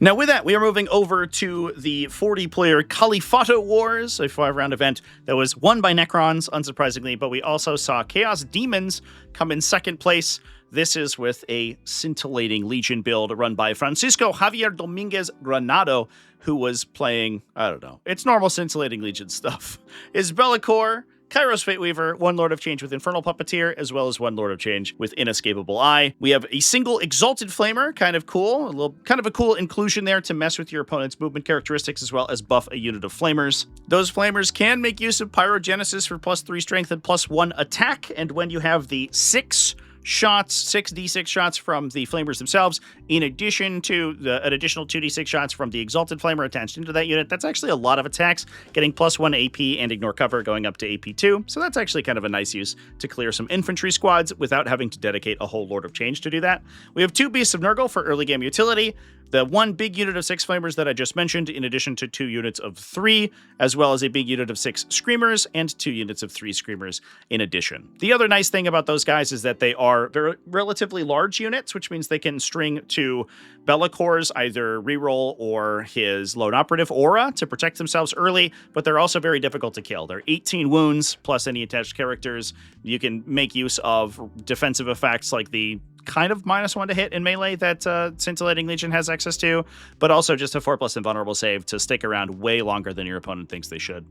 S1: Now with that, we are moving over to the 40-player Califato Wars, a 5-round event that was won by Necrons, unsurprisingly, but we also saw Chaos Demons come in second place. This is with a scintillating Legion build run by Francisco Javier Dominguez Granado, who was playing, I don't know, it's normal scintillating Legion stuff. Is Bellicor, Kairos Fateweaver, one Lord of Change with Infernal Puppeteer, as well as one Lord of Change with Inescapable Eye. We have a single Exalted Flamer, kind of cool, kind of a cool inclusion there to mess with your opponent's movement characteristics, as well as buff a unit of Flamers. Those Flamers can make use of Pyrogenesis for +3 strength and +1 attack, and when you have the 6 d6 shots from the Flamers themselves, in addition to an additional 2d6 shots from the Exalted Flamer attached into that unit. That's actually a lot of attacks, getting +1 AP and Ignore Cover going up to AP2, so that's actually kind of a nice use to clear some infantry squads without having to dedicate a whole Lord of Change to do that. We have 2 Beasts of Nurgle for early game utility, the 1 big unit of 6 Flamers that I just mentioned, in addition to 2 units of 3, as well as a big unit of 6 Screamers and 2 units of 3 Screamers in addition. The other nice thing about those guys is that they're relatively large units, which means they can string to Bellicor's either reroll or his Lone Operative aura to protect themselves early, but they're also very difficult to kill. They're 18 wounds plus any attached characters. You can make use of defensive effects like the kind of -1 to hit in melee that Scintillating Legion has access to, but also just a 4+ invulnerable save to stick around way longer than your opponent thinks they should.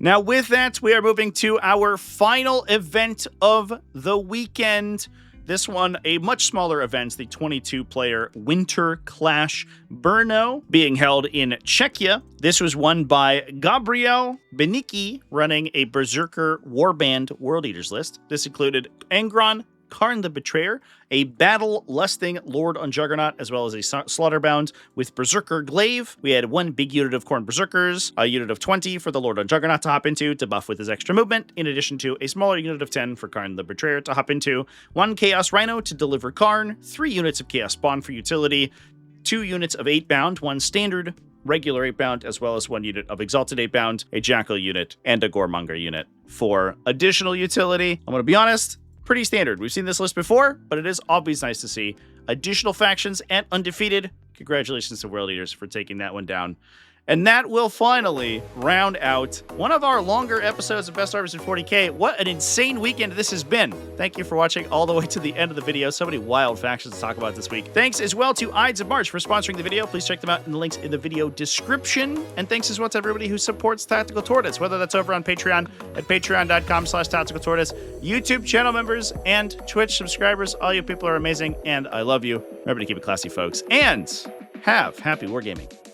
S1: Now with that, we are moving to our final event of the weekend. This one, a much smaller event, the 22-player Winter Clash Brno, being held in Czechia. This was won by Gabriel Benicki, running a Berserker Warband World Eaters list. This included Angron, Karn the Betrayer, a battle-lusting Lord on Juggernaut, as well as a Slaughterbound with Berserker Glaive. We had 1 big unit of Khorne Berserkers, a unit of 20 for the Lord on Juggernaut to hop into to buff with his extra movement, in addition to a smaller unit of 10 for Karn the Betrayer to hop into, 1 Chaos Rhino to deliver Karn, 3 units of Chaos Spawn for utility, 2 units of 8-bound, 1 standard regular 8-bound, as well as 1 unit of Exalted 8-bound, a Jackal unit, and a Goremonger unit for additional utility. I'm going to be honest, pretty standard. We've seen this list before, but it is always nice to see additional factions and undefeated. Congratulations to World Eaters for taking that one down. And that will finally round out one of our longer episodes of Best Armies in 40k. What an insane weekend this has been. Thank you for watching all the way to the end of the video. So many wild factions to talk about this week. Thanks as well to Ides of March for sponsoring the video. Please check them out in the links in the video description. And thanks as well to everybody who supports Tactical Tortoise, whether that's over on Patreon at patreon.com/TacticalTortoise, YouTube channel members, and Twitch subscribers. All you people are amazing, and I love you. Remember to keep it classy, folks, and have happy wargaming.